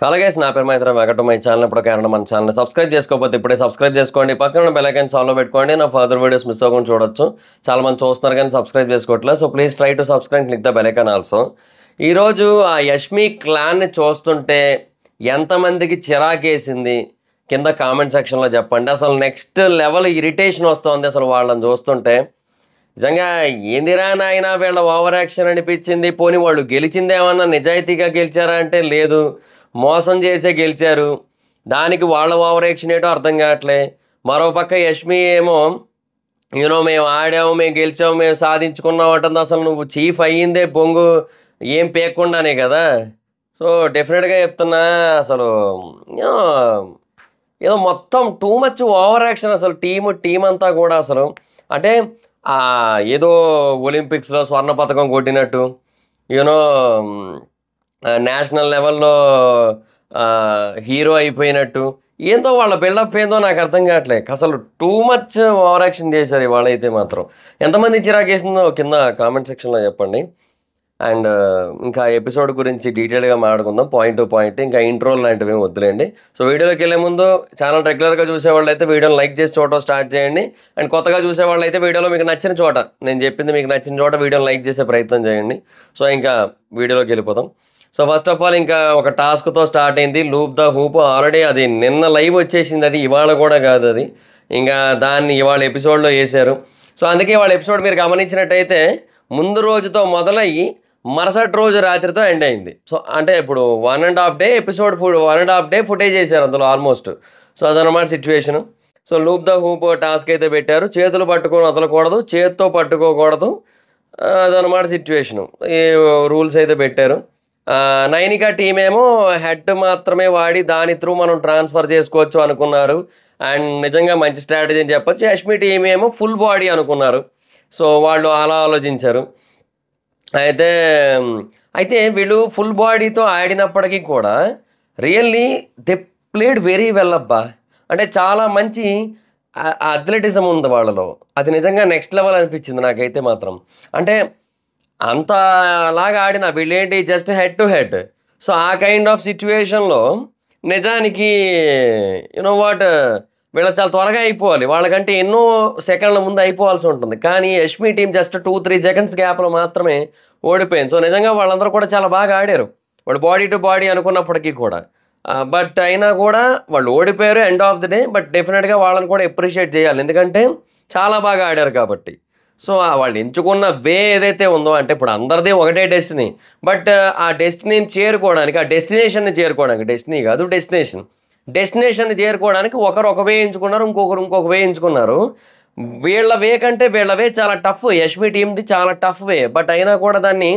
Hello guys, నా పేరు Maitra. Welcome to my channel. ఇప్పుడు కారణం మన ఛానల్ సబ్స్క్రైబ్ చేసుకోకపోతే ఇప్పుడే సబ్స్క్రైబ్ చేసుకోండి. పక్కన ఉన్న బెల్ ఐకాన్ ఆన్లో పెట్టుకోండి. నా ఫర్దర్ వీడియోస్ మిస్ అవ్వకుండా చూడొచ్చు. చాలా మంది చూస్తున్నారు కానీ సబ్స్క్రైబ్ చేసుకోవట్లేదు. So please try to subscribe, click the bell icon also. ఈరోజు ఆ యష్మి క్లాన్ని చూస్తుంటే ఎంతమందికి చిరాకేసింది కింద కామెంట్ సెక్షన్లో చెప్పండి. అసలు నెక్స్ట్ లెవెల్ ఇరిటేషన్ వస్తుంది అసలు వాళ్ళని చూస్తుంటే. నిజంగా ఏందిరా నాయన వీళ్ళ ఓవర్ యాక్షన్ అనిపించింది. పోనీ వాళ్ళు గెలిచిందేమన్నా నిజాయితీగా గెలిచారా అంటే లేదు, మోసం చేసే గెలిచారు. దానికి వాళ్ళ ఓవర్ యాక్షన్ ఏంటో అర్థం కావట్లే. మరోపక్క యష్మి ఏమో మేము ఆడాము, మేము గెలిచాము, మేము సాధించుకున్నాం అంటుంది. అసలు నువ్వు చీఫ్ అయ్యిందే బొంగు ఏం పేయకుండానే కదా. సో డెఫినెట్గా చెప్తున్నా, అసలు యూనో ఏదో మొత్తం టూ మచ్ ఓవర్ యాక్షన్ అసలు టీం అంతా కూడా. అసలు అంటే ఏదో ఒలింపిక్స్లో స్వర్ణ పథకం కొట్టినట్టు, యూనో నేషనల్ లెవెల్లో హీరో అయిపోయినట్టు, ఏందో వాళ్ళ బిల్డప్ ఏందో నాకు అర్థం కావట్లేదు. అసలు టూ మచ్ ఓవర్ యాక్షన్ చేశారు ఇవాళైతే మాత్రం. ఎంతమంది చిరాకేసిందో కింద కామెంట్ సెక్షన్లో చెప్పండి. అండ్ ఇంకా ఎపిసోడ్ గురించి డీటెయిల్గా మాట్లాడుకుందాం, పాయింట్ టు పాయింట్. ఇంకా ఇంట్రోల్ లాంటివి ఏమి వద్దులేండి. సో వీడియోలోకి వెళ్ళే ముందు ఛానల్ రెగ్యులర్గా చూసేవాళ్ళు అయితే వీడియోని లైక్ చేసి చూడటం స్టార్ట్ చేయండి. అండ్ కొత్తగా చూసేవాళ్ళు అయితే వీడియోలో మీకు నచ్చిన చోట, నేను చెప్పింది మీకు నచ్చిన చోట వీడియోని లైక్ చేసే ప్రయత్నం చేయండి. సో ఇంకా వీడియోలోకి వెళ్ళిపోతాం. సో ఫస్ట్ ఆఫ్ ఆల్ ఇంకా ఒక టాస్క్తో స్టార్ట్ అయింది, లూప్ ద హూప్. ఆల్రెడీ అది నిన్న లైవ్ వచ్చేసింది, అది ఇవాళ కూడా కాదు. అది ఇంకా దాన్ని ఇవాళ ఎపిసోడ్లో వేశారు. సో అందుకే వాళ్ళ ఎపిసోడ్ మీరు గమనించినట్టయితే ముందు రోజుతో మొదలయ్యి మరుసటి రోజు రాత్రితో ఎండ్ అయింది. సో అంటే ఇప్పుడు 1.5 డే ఎపిసోడ్ 1.5 డే ఫుటేజ్ చేశారు అందులో ఆల్మోస్ట్. సో అదనమాట situation. So loop the hoop task అయితే పెట్టారు. చేతులు పట్టుకొని వదలకూడదు, చేతితో పట్టుకోకూడదు, అదనమాట సిచ్యువేషను. ఈ రూల్స్ అయితే పెట్టారు. నైనికా టీం ఏమో హెడ్ మాత్రమే వాడి దాని త్రూ మనం ట్రాన్స్ఫర్ చేసుకోవచ్చు అనుకున్నారు. అండ్ నిజంగా మంచి స్ట్రాటజీ అని చెప్పొచ్చు. యష్మి టీం ఏమో ఫుల్ బాడీ అనుకున్నారు. సో వాళ్ళు అలా ఆలోచించారు. అయితే వీళ్ళు ఫుల్ బాడీతో ఆడినప్పటికీ కూడా really they played very well అబ్బా. అంటే చాలా మంచి అథ్లెటిజం ఉంది వాళ్ళలో. అది నిజంగా నెక్స్ట్ లెవెల్ అనిపించింది నాకైతే మాత్రం. అంటే అంతలాగా ఆడిన వీళ్ళేంటి just head to head. So ఆ కైండ్ ఆఫ్ సిచ్యువేషన్లో నిజానికి యూనో వాట్, వీళ్ళకి చాలా త్వరగా అయిపోవాలి, వాళ్ళకంటే ఎన్నో సెకండ్ల ముందు అయిపోవాల్సి ఉంటుంది. కానీ యష్మి టీం జస్ట్ 2-3 సెకండ్స్ గ్యాప్లో మాత్రమే ఓడిపోయింది. సో నిజంగా వాళ్ళందరూ కూడా చాలా బాగా ఆడారు, వాళ్ళు బాడీ టు బాడీ అనుకున్నప్పటికీ కూడా. బట్ అయినా కూడా వాళ్ళు ఓడిపోయారు end of the day. But డెఫినెట్గా వాళ్ళని కూడా అప్రిషియేట్ చేయాలి, ఎందుకంటే చాలా బాగా ఆడారు కాబట్టి. సో వాళ్ళు ఎంచుకున్న వే ఏదైతే ఉందో, అంటే ఇప్పుడు అందరిది ఒకటే డెస్టినీ, బట్ ఆ డెస్టినీని చేరుకోవడానికి, ఆ డెస్టినేషన్ని చేరుకోవడానికి, డెస్టినీ కాదు డెస్టినేషన్ని చేరుకోవడానికి ఒకరు ఒక వే ఎంచుకున్నారు, ఇంకొకరు ఇంకొక వే ఎంచుకున్నారు. వీళ్ళ వే కంటే వీళ్ళ వే చాలా టఫ్, యష్మి టీంది చాలా టఫ్ వే. బట్ అయినా కూడా దాన్ని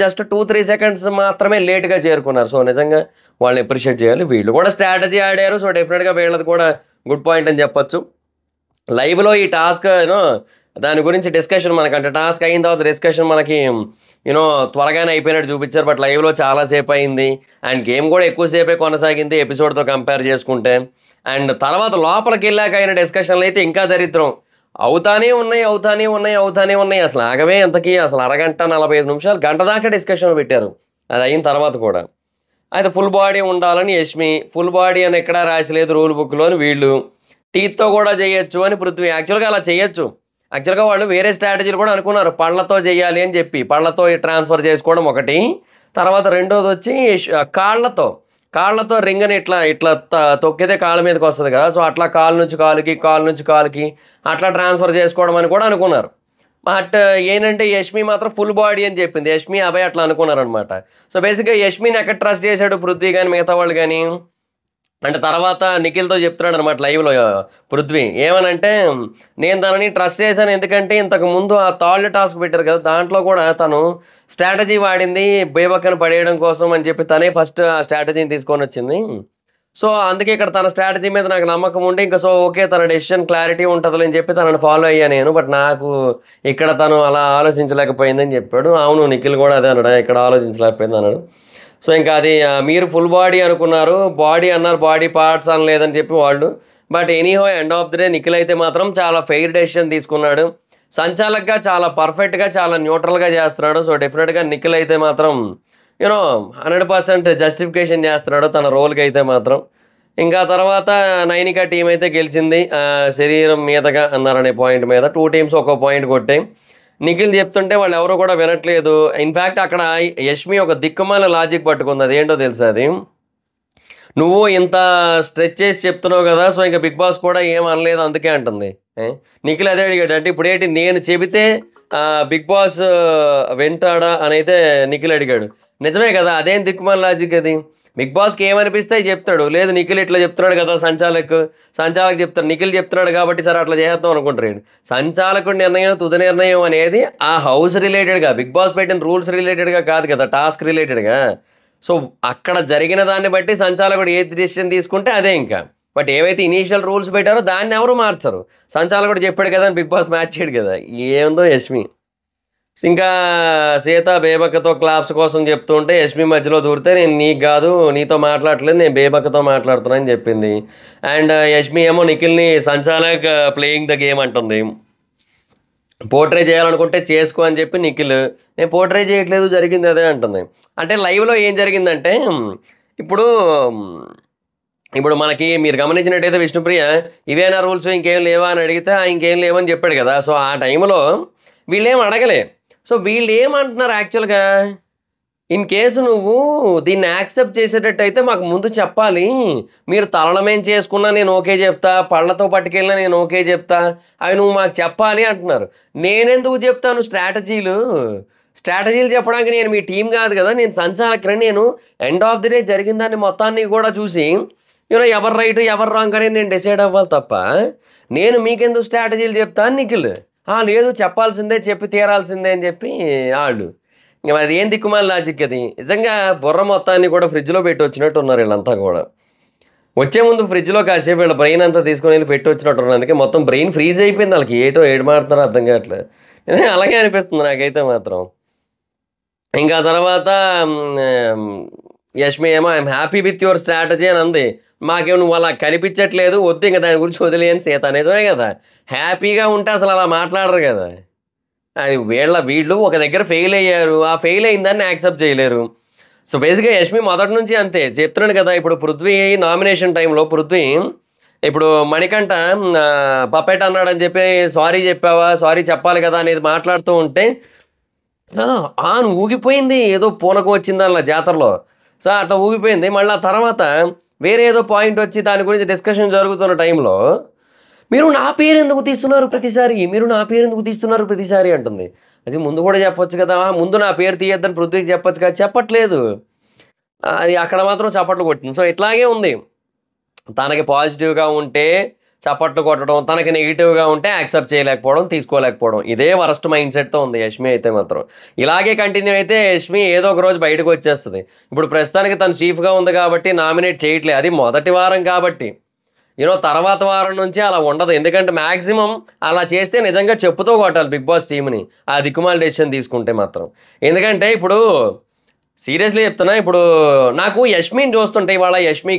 జస్ట్ 2-3 సెకండ్స్ మాత్రమే లేట్గా చేరుకున్నారు. సో నిజంగా వాళ్ళని అప్రిషియేట్ చేయాలి. వీళ్ళు కూడా స్ట్రాటజీ ఆడారు. సో డెఫినెట్గా వీళ్ళది కూడా గుడ్ పాయింట్ అని చెప్పొచ్చు. లైవ్లో ఈ టాస్క్ దాని గురించి డిస్కషన్ మనకంటే టాస్క్ అయిన తర్వాత డిస్కషన్ మనకి త్వరగానే అయిపోయినట్టు చూపించారు. బట్ లైవ్లో చాలాసేపు అయింది. అండ్ గేమ్ కూడా ఎక్కువసేపే కొనసాగింది ఎపిసోడ్తో కంపేర్ చేసుకుంటే. అండ్ తర్వాత లోపలికి వెళ్ళాక అయిన డిస్కషన్లు అయితే ఇంకా దరిద్రం. అవుతానే ఉన్నాయి. అసలు ఆగవే ఎంతకీ, అసలు అరగంట 45 నిమిషాలు, గంట దాకా డిస్కషన్ పెట్టారు. అది అయిన తర్వాత కూడా అయితే ఫుల్ బాడీ ఉండాలని యష్మి, ఫుల్ బాడీ అని ఎక్కడా రాసలేదు రూల్ బుక్లోని. వీళ్ళు టీత్తో కూడా చేయొచ్చు అని పృథ్వీ. యాక్చువల్గా అలా చేయొచ్చు. యాక్చువల్గా వాళ్ళు వేరే స్ట్రాటజీలు కూడా అనుకున్నారు, పళ్ళతో చేయాలి అని చెప్పి. పళ్ళతో ట్రాన్స్ఫర్ చేసుకోవడం ఒకటి, తర్వాత రెండోది వచ్చి కాళ్ళతో రింగ్ని ఇట్లా తొక్కితే కాళ్ళ మీదకి వస్తుంది కదా. సో అట్లా కాలు నుంచి కాలుకి అట్లా ట్రాన్స్ఫర్ చేసుకోవడం అని కూడా అనుకున్నారు. బట్ ఏంటంటే యష్మి మాత్రం ఫుల్ బాడీ అని చెప్పింది. యష్మి అభయ్ అట్లా అనుకున్నారనమాట. సో బేసిక్గా యష్మిని ఎక్కడ ట్రస్ట్ చేశాడు పృథ్వీ కానీ మిగతా వాళ్ళు కానీ అంటే, తర్వాత నిఖిల్తో చెప్తున్నాడు అనమాట లైవ్లో పృథ్వీ. ఏమనంటే, నేను తనని ట్రస్ట్ చేశాను, ఎందుకంటే ఇంతకు ముందు ఆ థర్డ్ టాస్క్ పెట్టారు కదా, దాంట్లో కూడా తను స్ట్రాటజీ వాడింది బేబక్కను పడేయడం కోసం అని చెప్పి తనే ఫస్ట్ ఆ స్ట్రాటజీని తీసుకొని వచ్చింది. సో అందుకే ఇక్కడ తన స్ట్రాటజీ మీద నాకు నమ్మకం ఉండి ఇంకా సో ఓకే తన డెసిషన్ క్లారిటీ ఉంటుంది అని చెప్పి తనని ఫాలో అయ్యా నేను. బట్ నాకు ఇక్కడ తను అలా ఆలోచించలేకపోయిందని చెప్పాడు. అవును, నిఖిల్ కూడా అదే అన్నాడు, ఇక్కడ ఆలోచించలేకపోయింది అన్నాడు. సో ఇంకా అది మీరు ఫుల్ బాడీ అనుకున్నారు, బాడీ అన్నారు, బాడీ పార్ట్స్ అనలేదని చెప్పి వాళ్ళు. But anyhow end of the day Nikhil అయితే మాత్రం చాలా ఫెయిర్ డెసిషన్ తీసుకున్నాడు. సంచాలక్గా చాలా పర్ఫెక్ట్గా చాలా న్యూట్రల్గా చేస్తున్నాడు. సో డెఫినెట్గా నిఖిల్ అయితే మాత్రం యూనో 100% జస్టిఫికేషన్ చేస్తున్నాడు తన రోల్కి అయితే మాత్రం. ఇంకా తర్వాత నైనిక టీం అయితే గెలిచింది శరీరం మీదగా అన్నారనే పాయింట్ మీద. 2 టీమ్స్ ఒక్కో పాయింట్ కొట్టాయి. నిఖిల్ చెప్తుంటే వాళ్ళు ఎవరు కూడా వినట్లేదు. ఇన్ఫ్యాక్ట్ అక్కడ యష్మి ఒక దిక్కుమాల లాజిక్ పట్టుకుంది. అదేంటో తెలుసా అది? నువ్వు ఇంత స్ట్రెచ్ చేసి చెప్తున్నావు కదా, సో ఇంకా బిగ్ బాస్ కూడా ఏం అనలేదు అందుకే అంటుంది. నిఖిల్ అదే అడిగాడు, అంటే ఇప్పుడు ఏంటి నేను చెబితే బిగ్ బాస్ వింటాడా అని అయితే నిఖిల్ అడిగాడు. నిజమే కదా, అదేం దిక్కుమాల లాజిక్ అది? బిగ్ బాస్కి ఏమనిపిస్తే చెప్తాడు. లేదు నిఖిల్ ఇట్లా చెప్తున్నాడు కదా, సంచాలక్ చెప్తాడు, నిఖిల్ చెప్తున్నాడు కాబట్టి సరే అట్లా చేద్దాం అనుకుంటారు. సంచాలకుడి నిర్ణయం తుది నిర్ణయం అనేది ఆ హౌస్ రిలేటెడ్గా, బిగ్ బాస్ పెట్టిన రూల్స్ రిలేటెడ్గా కాదు కదా, టాస్క్ రిలేటెడ్గా. సో అక్కడ జరిగిన దాన్ని బట్టి సంచాలకుడు ఏ డిసిషన్ తీసుకుంటే అదే ఇంకా. బట్ ఏవైతే ఇనీషియల్ రూల్స్ పెట్టారో దాన్ని ఎవరు మార్చరు. సంచాలకుడు చెప్పాడు కదా, బిగ్ బాస్ మ్యాచ్ చేయడు కదా. ఏందో యష్మి ఇంకా సీత బేబక్కతో క్లాప్స్ కోసం చెప్తూ ఉంటే యష్మి మధ్యలో దూరితే నేను నీకు కాదు, నీతో మాట్లాడట్లేదు, నేను బేబక్కతో మాట్లాడుతున్నానని చెప్పింది. అండ్ యష్మి ఏమో నిఖిల్ని సంచాలక్ ప్లేయింగ్ ద గేమ్ అంటుంది. పోర్ట్రే చేయాలనుకుంటే చేసుకో అని చెప్పి నిఖిల్ నేను పోర్ట్రే చేయట్లేదు, జరిగింది అదే అంటుంది. అంటే లైవ్లో ఏం జరిగిందంటే ఇప్పుడు ఇప్పుడు మనకి మీరు గమనించినట్టయితే విష్ణుప్రియ ఇవేనా రూల్స్ ఇంకేం లేవా అని అడిగితే ఇంకేం లేవని చెప్పాడు కదా. సో ఆ టైంలో వీళ్ళేం అడగలే. సో వీళ్ళు ఏమంటున్నారు యాక్చువల్గా, ఇన్ కేసు నువ్వు దీన్ని యాక్సెప్ట్ చేసేటట్టు అయితే మాకు ముందు చెప్పాలి. మీరు తలనమేం చేసుకున్నా నేను ఓకే చెప్తా, పళ్ళతో పట్టుకెళ్ళినా నేను ఓకే చెప్తా, అవి నువ్వు మాకు చెప్పాలి అంటున్నారు. నేనెందుకు చెప్తాను స్ట్రాటజీలు చెప్పడానికి? నేను మీ టీం కాదు కదా, నేను సంచాలకుని. నేను ఎండ్ ఆఫ్ ది డే జరిగిన దాన్ని మొత్తాన్ని కూడా చూసి ఎవరు రైట్ ఎవరు రాంగ్ అని నేను డిసైడ్ అవ్వాలి తప్ప నేను మీకెందుకు స్ట్రాటజీలు చెప్తాను నిఖిల్. లేదు చెప్పాల్సిందే, చెప్పి తీరాల్సిందే అని చెప్పి వాళ్ళు. ఇంకా అది ఏం దిక్కుమాల లాజిక్ అది? నిజంగా బుర్ర మొత్తాన్ని కూడా ఫ్రిడ్జ్లో పెట్టి వచ్చినట్టు ఉన్నారు వీళ్ళంతా కూడా. వచ్చే ముందు ఫ్రిడ్జ్లో కాసేపు వీళ్ళ బ్రెయిన్ అంతా తీసుకొని వెళ్ళి పెట్టి వచ్చినట్టు ఉన్నారు. అందుకే మొత్తం బ్రెయిన్ ఫ్రీజ్ అయిపోయింది వాళ్ళకి. ఏడు మారుతున్నారో అర్థం కావట్లేదు. అలాగే అనిపిస్తుంది నాకైతే మాత్రం. ఇంకా తర్వాత యష్మి ఏమో I'm happy with your strategy అని అంది. మాకేమో నువ్వు అలా కనిపించట్లేదు, వద్దు ఇంకా దాని గురించి వదిలేని సీత. నిజమే కదా, హ్యాపీగా ఉంటే అసలు అలా మాట్లాడరు కదా. అది వీళ్ళు ఒక దగ్గర ఫెయిల్ అయ్యారు, ఆ ఫెయిల్ అయిన దాన్ని యాక్సెప్ట్ చేయలేరు. సో బేసిక్గా యష్మి మొదటి నుంచి అంతే చెప్తున్నాడు కదా. ఇప్పుడు పృథ్వీ నామినేషన్ టైంలో ఇప్పుడు మణికంఠ పప్పెట్ అన్నాడని చెప్పి సారీ చెప్పావా, సారీ చెప్పాలి కదా అనేది మాట్లాడుతూ ఉంటే నువ్వు ఊగిపోయింది, ఏదో పూనకం వచ్చింది అలా జాతరలో. సో అట్లా ఊగిపోయింది. మళ్ళీ ఆ తర్వాత వేరే ఏదో పాయింట్ వచ్చి దాని గురించి డిస్కషన్ జరుగుతున్న టైంలో మీరు నా పేరు ఎందుకు తీస్తున్నారు ప్రతిసారి అంటుంది. అది ముందు కూడా చెప్పొచ్చు కదా, ముందు నా పేరు తీయద్దని పృథ్వీకి చెప్పొచ్చు కదా, చెప్పట్లేదు. అది అక్కడ మాత్రం చప్పట్లు కొట్టింది. సో ఇట్లాగే ఉంది. తనకి పాజిటివ్గా ఉంటే చప్పట్లు కొట్టడం, తనకి నెగిటివ్గా ఉంటే యాక్సెప్ట్ చేయలేకపోవడం, తీసుకోలేకపోవడం, ఇదే వరస్ట్ మైండ్ సెట్తో ఉంది యష్మి అయితే మాత్రం. ఇలాగే కంటిన్యూ అయితే యష్మి ఏదో ఒక రోజు బయటకు వచ్చేస్తుంది. ఇప్పుడు ప్రస్తుతానికి తను చీఫ్గా ఉంది కాబట్టి నామినేట్ చేయట్లేదు. అది మొదటి వారం కాబట్టి తర్వాత వారం నుంచి అలా ఉండదు. ఎందుకంటే మ్యాక్సిమం అలా చేస్తే నిజంగా చెప్పుతో కొట్టాలి బిగ్ బాస్ టీంని, ఆ దిక్కుమాల డెసిషన్ తీసుకుంటే మాత్రం. ఎందుకంటే ఇప్పుడు సీరియస్లీ చెప్తున్నా, ఇప్పుడు నాకు యష్మిని చూస్తుంటే ఇవాళ యష్మి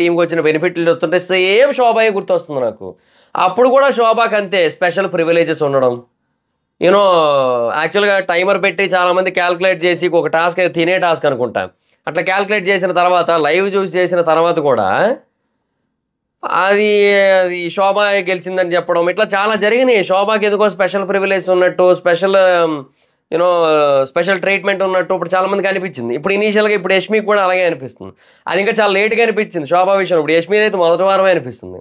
టీంకి వచ్చిన బెనిఫిట్లు చూస్తుంటే సేమ్ శోభాయే గుర్తొస్తుంది నాకు. అప్పుడు కూడా శోభాకి అంతే స్పెషల్ ప్రివిలేజెస్ ఉండడం. యాక్చువల్గా టైమర్ పెట్టి చాలామంది క్యాల్కులేట్ చేసి ఒక టాస్క్ తినే టాస్క్ అనుకుంటా, అట్లా క్యాల్కులేట్ చేసిన తర్వాత లైవ్ చూసి చేసిన తర్వాత కూడా అది శోభ గెలిచిందని చెప్పడం, ఇట్లా చాలా జరిగినాయి. శోభాకి ఎందుకో స్పెషల్ ప్రివిలేజ్ ఉన్నట్టు, స్పెషల్ ట్రీట్మెంట్ ఉన్నట్టు ఇప్పుడు చాలామందికి అనిపించింది. ఇప్పుడు ఇనీషియల్గా ఇప్పుడు యష్మికి కూడా అలాగే అనిపిస్తుంది. అది ఇంకా చాలా లేట్గా అనిపించింది శోభా విషయం. ఇప్పుడు యష్మి అయితే మొదటి వారమే అనిపిస్తుంది.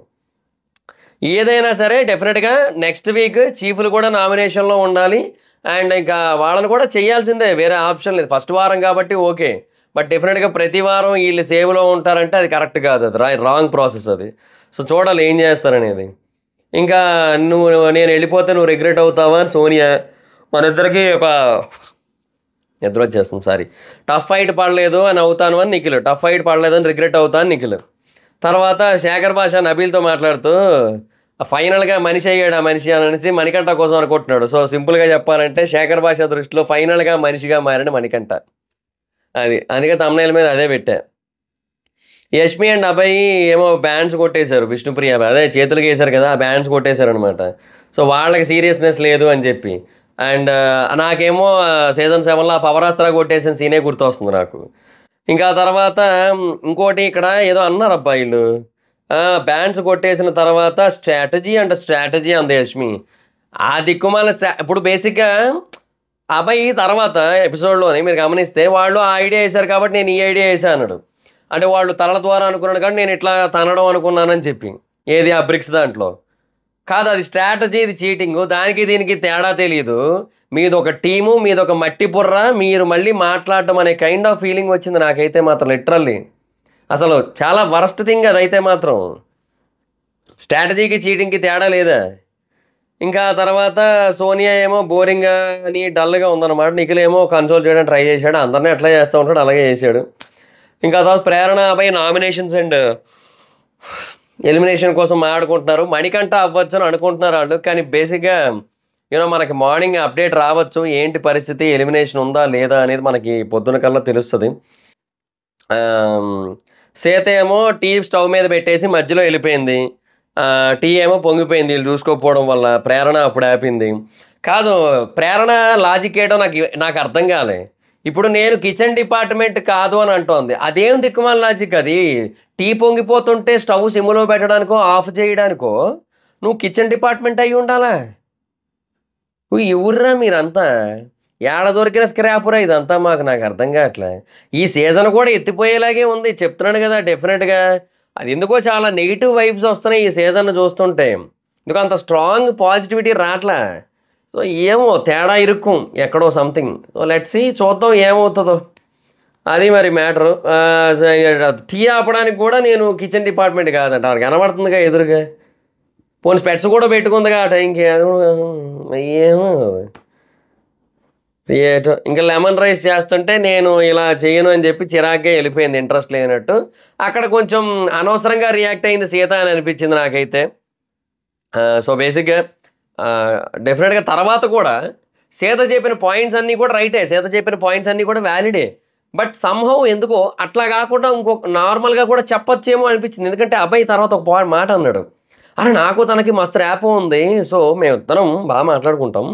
ఏదైనా సరే డెఫినెట్గా నెక్స్ట్ వీక్ చీఫ్లు కూడా నామినేషన్లో ఉండాలి. అండ్ ఇంకా వాళ్ళని కూడా చేయాల్సిందే, వేరే ఆప్షన్ లేదు. ఫస్ట్ వారం కాబట్టి ఓకే, బట్ డెఫినెట్గా ప్రతి వారం వీళ్ళు సేవ్లో ఉంటారంటే అది కరెక్ట్ కాదు, అది రాంగ్ ప్రాసెస్ అది. సో చూడాలి ఏం చేస్తారనేది. ఇంకా నేను వెళ్ళిపోతే నువ్వు రిగ్రెట్ అవుతావా అని సోనియా. మన ఇద్దరికి ఒక నిద్ర వచ్చేస్తుంది, సారీ. టఫ్ ఫైట్ పడలేదు అని అవుతాను అని నిఖిల్, టఫ్ ఫైట్ పడలేదని రిగ్రెట్ అవుతాను నిఖిల్. తర్వాత శేఖర్ భాష నబీల్తో మాట్లాడుతూ ఫైనల్గా మనిషి అయ్యాడు, ఆ మనిషి అనేసి మణికంఠ కోసం అనుకుంటున్నాడు. సో సింపుల్గా చెప్పాలంటే శేఖర్ భాష దృష్టిలో ఫైనల్గా మనిషిగా మారిన మణికంఠ. అది అందుకే తమ్నైల్ మీద అదే పెట్టా. యష్మి అండ్ అబ్బాయి ఏమో బ్యాండ్స్ కొట్టేశారు, విష్ణుప్రియ అదే చేతులకి వేశారు కదా, ఆ బ్యాండ్స్ కొట్టేశారు అనమాట. సో వాళ్ళకి సీరియస్నెస్ లేదు అని చెప్పి అండ్ నాకేమో సీజన్ 7లో పవరాస్త్ర కొట్టేసిన సీనే గుర్తొస్తుంది నాకు. ఇంకా తర్వాత ఇంకోటి ఇక్కడ ఏదో అన్నారు అబ్బాయిలు, బ్యాండ్స్ కొట్టేసిన తర్వాత స్ట్రాటజీ అంది యష్మి. ఆ దిక్కుమాల ఇప్పుడు బేసిక్గా అబ్బాయి తర్వాత ఎపిసోడ్లోనే మీరు గమనిస్తే వాళ్ళు ఆ ఐడియా వేశారు కాబట్టి నేను ఈ ఐడియా వేసా అన్నాడు. అంటే వాళ్ళు తలల ద్వారా అనుకున్నాడు కానీ నేను ఇట్లా తనడం అనుకున్నానని చెప్పి, ఏది ఆ బ్రిక్స్ దాంట్లో కాదు, అది స్ట్రాటజీ, ఇది చీటింగ్. దానికి దీనికి తేడా తెలియదు. మీదొక టీము, మీదొక మట్టి బుర్ర, మీరు మళ్ళీ మాట్లాడటం అనే కైండ్ ఆఫ్ ఫీలింగ్ వచ్చింది నాకైతే మాత్రం. లిటరల్లీ అసలు చాలా వరస్ట్ థింగ్ అదైతే మాత్రం. స్ట్రాటజీకి చీటింగ్కి తేడా లేదా? ఇంకా తర్వాత సోనియా ఏమో బోరింగ్ అని డల్గా ఉందన్నమాట. నిఖిల్ ఏమో కన్సోల్ చేయడానికి ట్రై చేశాడు, అందరినీ ఎట్లా చేస్తూ ఉంటాడు అలాగే చేశాడు. ఇంకా తర్వాత ప్రేరణ పై నామినేషన్స్ అండ్ ఎలిమినేషన్ కోసం ఆడుకుంటున్నారు. మణికంఠ అవ్వచ్చు అని అనుకుంటున్నారు వాళ్ళు, కానీ బేసిక్గా మనకి మార్నింగ్ అప్డేట్ రావచ్చు, ఏంటి పరిస్థితి, ఎలిమినేషన్ ఉందా లేదా అనేది మనకి పొద్దున కల్లా తెలుస్తుంది. సీత ఏమో టీ స్టవ్ మీద పెట్టేసి మధ్యలో వెళ్ళిపోయింది. టీ ఏమో పొంగిపోయింది వీళ్ళు చూసుకోకపోవడం వల్ల. ప్రేరణ అప్పుడు ఆపింది. కాదు, ప్రేరణ లాజిక్ ఏంటో నాకు అర్థం కాలే. ఇప్పుడు నేను కిచెన్ డిపార్ట్మెంట్ కాదు అని అంటోంది, అదేం దిక్కుమాల లాజిక్ అది? టీ పొంగిపోతుంటే స్టవ్ సిమ్లో పెట్టడానికో ఆఫ్ చేయడానికో నువ్వు కిచెన్ డిపార్ట్మెంట్ అయ్యి ఉండాలా? నువ్వు ఎవర్రా మీరంతా? ఏడ దొరికిన స్క్రాపురా ఇదంతా? నాకు అర్థం కావట్లే. ఈ సీజన్ కూడా ఎత్తిపోయేలాగే ఉంది, చెప్తున్నాను కదా. డెఫినెట్గా అది ఎందుకో చాలా నెగిటివ్ వైబ్స్ వస్తున్నాయి ఈ సీజన్ చూస్తుంటే. ఎందుకు అంత స్ట్రాంగ్ పాజిటివిటీ రావట్లే. సో ఏమో తేడా ఇరుక్కుం ఎక్కడో సంథింగ్. సో లెట్స్ సీ, చూద్దాం ఏమవుతుందో. అది మరి మ్యాటరు. టీ ఆపడానికి కూడా నేను కిచెన్ డిపార్ట్మెంట్ కాదంట, వాళ్ళకి కనబడుతుందిగా ఎదురుగా. పోనీ స్పెట్స్ కూడా పెట్టుకుందిగా ఆ టైంకి. ఏమో ఏటో. ఇంకా లెమన్ రైస్ చేస్తుంటే నేను ఇలా చేయను అని చెప్పి చిరాగ్గా వెళ్ళిపోయింది, ఇంట్రెస్ట్ లేనట్టు. అక్కడ కొంచెం అనవసరంగా రియాక్ట్ అయింది సీత అని అనిపించింది నాకైతే. సో బేసిక్గా డెఫినెట్గా తర్వాత కూడా సీత చెప్పిన పాయింట్స్ అన్నీ కూడా రైటే, సీత చెప్పిన పాయింట్స్ అన్నీ కూడా వ్యాలిడే. బట్ సమ్హౌ ఎందుకో అట్లా కాకుండా ఇంకొక నార్మల్గా కూడా చెప్పొచ్చేమో అనిపించింది. ఎందుకంటే అబ్బాయి తర్వాత ఒక మాట అన్నాడు, అరే నాకు తనకి మస్తు ర్యాప్ ఉంది, సో మేమిద్దరం బాగా మాట్లాడుకుంటాం.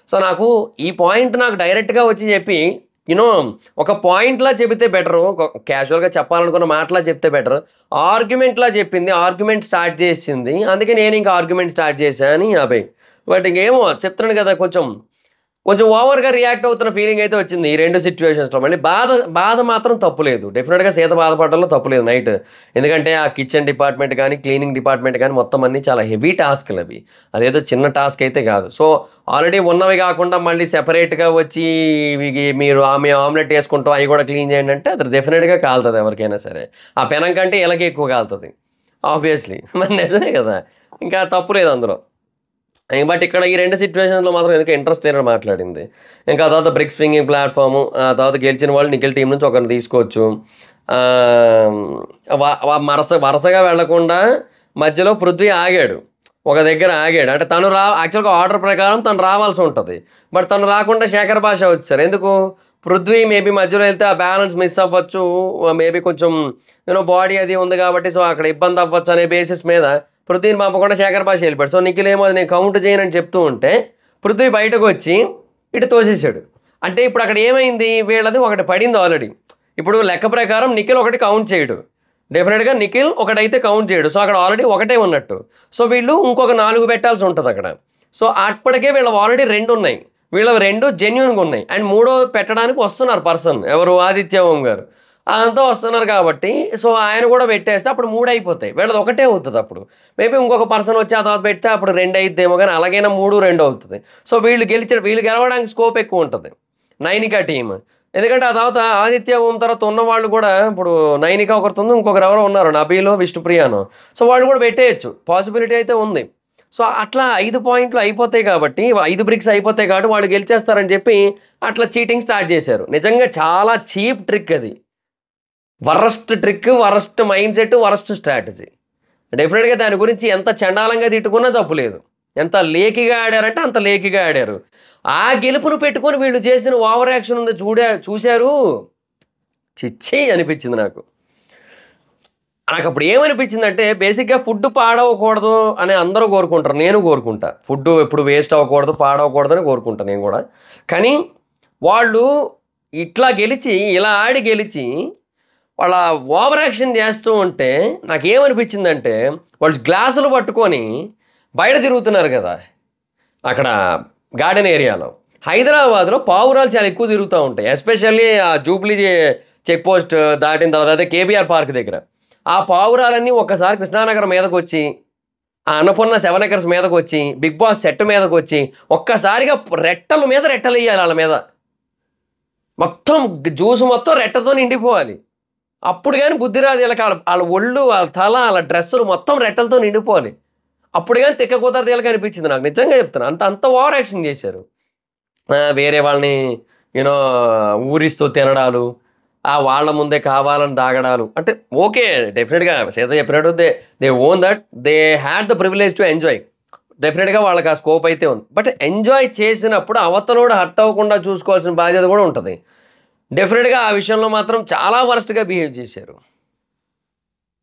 సో నాకు ఈ పాయింట్ నాకు డైరెక్ట్గా వచ్చి చెప్పి ఒక పాయింట్లా చెబితే బెటరు, క్యాజువల్గా చెప్పాలనుకున్న మాటలా చెప్తే బెటర్. ఆర్గ్యుమెంట్లా చెప్పింది, ఆర్గ్యుమెంట్ స్టార్ట్ చేసింది, అందుకే నేను ఇంకా ఆర్గ్యుమెంట్ స్టార్ట్ చేశాను అని అబ్బాయి. బట్ ఇంకేమో చెప్తున్నాను కదా, కొంచెం ఓవర్గా రియాక్ట్ అవుతున్న ఫీలింగ్ అయితే వచ్చింది ఈ రెండు సిచ్యువేషన్స్లో. మళ్ళీ బాధ మాత్రం తప్పులేదు, డెఫినెట్గా సీత బాధపడడంలో తప్పులేదు నైట్. ఎందుకంటే ఆ కిచెన్ డిపార్ట్మెంట్ కానీ క్లీనింగ్ డిపార్ట్మెంట్ కానీ మొత్తం అన్నీ చాలా హెవీ టాస్క్లు అవి, అదేదో చిన్న టాస్క్ అయితే కాదు. సో ఆల్రెడీ ఉన్నవి కాకుండా మళ్ళీ సెపరేట్గా వచ్చి మీరు ఆమె ఆమ్లెట్ వేసుకుంటాం అవి కూడా క్లీన్ చేయండి అంటే అది డెఫినెట్గా కాలుతుంది ఎవరికైనా సరే. ఆ పెనం కంటే ఇలాగే ఎక్కువ కాలుతుంది ఆబ్వియస్లీ, మరి నిజమే కదా, ఇంకా తప్పు లేదు అందులో. బట్ ఇక్కడ ఈ రెండు సిచ్యువేషన్లో మాత్రం ఎందుకు ఇంట్రెస్ట్ లేని మాట్లాడింది. ఇంకా తర్వాత బ్రిక్ స్వింగింగ్ ప్లాట్ఫాము, ఆ తర్వాత గెలిచిన వాళ్ళు నిఖిల్ టీం నుంచి ఒకరిని తీసుకోవచ్చు. వరుసగా వెళ్లకుండా మధ్యలో పృథ్వీ ఆగాడు, ఒక దగ్గర ఆగాడు. అంటే తను యాక్చువల్గా ఆర్డర్ ప్రకారం తను రావాల్సి ఉంటుంది, బట్ తను రాకుండా శేఖర్ భాష వచ్చారు. ఎందుకు? పృథ్వీ మేబీ మధ్యలో వెళ్తే ఆ బ్యాలెన్స్ మిస్ అవ్వచ్చు, మేబీ కొంచెం బాడీ అది ఉంది కాబట్టి సో అక్కడ ఇబ్బంది అవ్వచ్చు అనే బేసిస్ మీద పృథ్వీని పంపకుండా శేఖర్ భాష వెళ్ళిపోయాడు. సో నిఖిల్ ఏమో అది నేను కౌంట్ చేయనని చెప్తూ ఉంటే పృథ్వీ బయటకు వచ్చి ఇటు తోసేసాడు. అంటే ఇప్పుడు అక్కడ ఏమైంది, వీళ్ళది ఒకటి పడింది ఆల్రెడీ. ఇప్పుడు లెక్క ప్రకారం నిఖిల్ ఒకటి కౌంట్ చేయడు, డెఫినెట్గా నిఖిల్ ఒకటైతే కౌంట్ చేయడు. సో అక్కడ ఆల్రెడీ ఒకటే ఉన్నట్టు. సో వీళ్ళు ఇంకొక 4 పెట్టాల్సి ఉంటుంది అక్కడ. సో అప్పటికే వీళ్ళవి ఆల్రెడీ 2 ఉన్నాయి, వీళ్ళవి 2 జెన్యున్గా ఉన్నాయి. అండ్ 3వ పెట్టడానికి వస్తున్నారు పర్సన్, ఎవరు? ఆదిత్య ఓం గారు అదంతా వస్తున్నారు కాబట్టి సో ఆయన కూడా పెట్టేస్తే అప్పుడు 3 అయిపోతాయి, వీళ్ళది ఒకటే అవుతుంది. అప్పుడు మేబీ ఇంకొక పర్సన్ వచ్చి ఆ తర్వాత పెడితే అప్పుడు 2 అయిద్దేమో, కానీ అలాగైనా 3, 2 అవుతుంది. సో వీళ్ళు గెలవడానికి స్కోప్ ఎక్కువ ఉంటుంది నైనికా టీం. ఎందుకంటే ఆ తర్వాత ఆదిత్య ఓం తర్వాత ఉన్న వాళ్ళు కూడా, ఇప్పుడు నైనికా ఒకరితో ఉంది, ఇంకొకరు ఎవరో ఉన్నారు నబీలో విష్ణుప్రియాను. సో వాళ్ళు కూడా పెట్టేయచ్చు, పాసిబిలిటీ అయితే ఉంది. సో అట్లా 5 పాయింట్లు అయిపోతాయి కాబట్టి, 5 బ్రిక్స్ అయిపోతాయి కాబట్టి వాళ్ళు గెలిచేస్తారని చెప్పి అట్లా చీటింగ్ స్టార్ట్ చేశారు. నిజంగా చాలా చీప్ ట్రిక్ అది, worst trick, worst mind set, worst strategy. డెఫినెట్గా దాని గురించి ఎంత చండాలంగా తిట్టుకున్నా తప్పు లేదు. ఎంత లేకిగా ఆడారంటే అంత లేకిగా ఆడారు. ఆ గెలుపును పెట్టుకొని వీళ్ళు చేసిన ఓవర్ యాక్షన్ ఉంది చూశారు, చిచ్చి అనిపించింది నాకు. నాకు అప్పుడు ఏమనిపించిందంటే బేసిక్గా ఫుడ్ పాడవకూడదు అని అందరూ కోరుకుంటారు, నేను కోరుకుంటా. ఫుడ్ ఎప్పుడు వేస్ట్ అవ్వకూడదు, పాడవకూడదు అని కోరుకుంటా నేను కూడా. కానీ వాళ్ళు ఇట్లా గెలిచి, ఇలా ఆడి గెలిచి వాళ్ళ ఓవర్ యాక్షన్ చేస్తూ ఉంటే నాకేమనిపించిందంటే, వాళ్ళు గ్లాసులు పట్టుకొని బయట తిరుగుతున్నారు కదా అక్కడ గార్డెన్ ఏరియాలో. హైదరాబాద్లో పావురాలు చాలా ఎక్కువ తిరుగుతూ ఉంటాయి, ఎస్పెషల్లీ ఆ జూబ్లీ చెక్ పోస్ట్ దాటిన తర్వాత అదే కేబీఆర్ పార్క్ దగ్గర. ఆ పావురాలన్నీ ఒక్కసారి కృష్ణానగర్ మీదకి వచ్చి, ఆ అన్నపూర్ణ 7 ఎకర్స్ మీదకి వచ్చి, బిగ్ బాస్ సెట్ మీదకి వచ్చి ఒక్కసారిగా రెట్టల మీద రెట్టలు వేయాలి వాళ్ళ మీద. మొత్తం జ్యూస్ మొత్తం రెట్టతో నిండిపోవాలి. అప్పుడు కానీ బుద్ధి రాదు వీళ్ళకి. వాళ్ళ ఒళ్ళు, వాళ్ళ తల, వాళ్ళ డ్రెస్సులు మొత్తం రెట్టలతో నిండిపోవాలి. అప్పుడు కానీ తెక్క కుదరదు వీళ్ళకి అనిపించింది నాకు, నిజంగా చెప్తాను. అంత ఓవర్ యాక్షన్ చేశారు. వేరే వాళ్ళని యూనో ఊరిస్తూ తినడాలు, వాళ్ళ ముందే కావాలని దాగడాలు. అంటే ఓకే, డెఫినెట్గా సీత చెప్పినట్టు they own that, they had the privilege to enjoy. డెఫినెట్గా వాళ్ళకి ఆ స్కోప్ అయితే ఉంది. బట్ ఎంజాయ్ చేసినప్పుడు అవతలోడు హర్ట్ అవ్వకుండా చూసుకోవాల్సిన బాధ్యత కూడా ఉంటుంది. డెఫినెట్గా ఆ విషయంలో మాత్రం చాలా వరస్ట్గా బిహేవ్ చేశారు.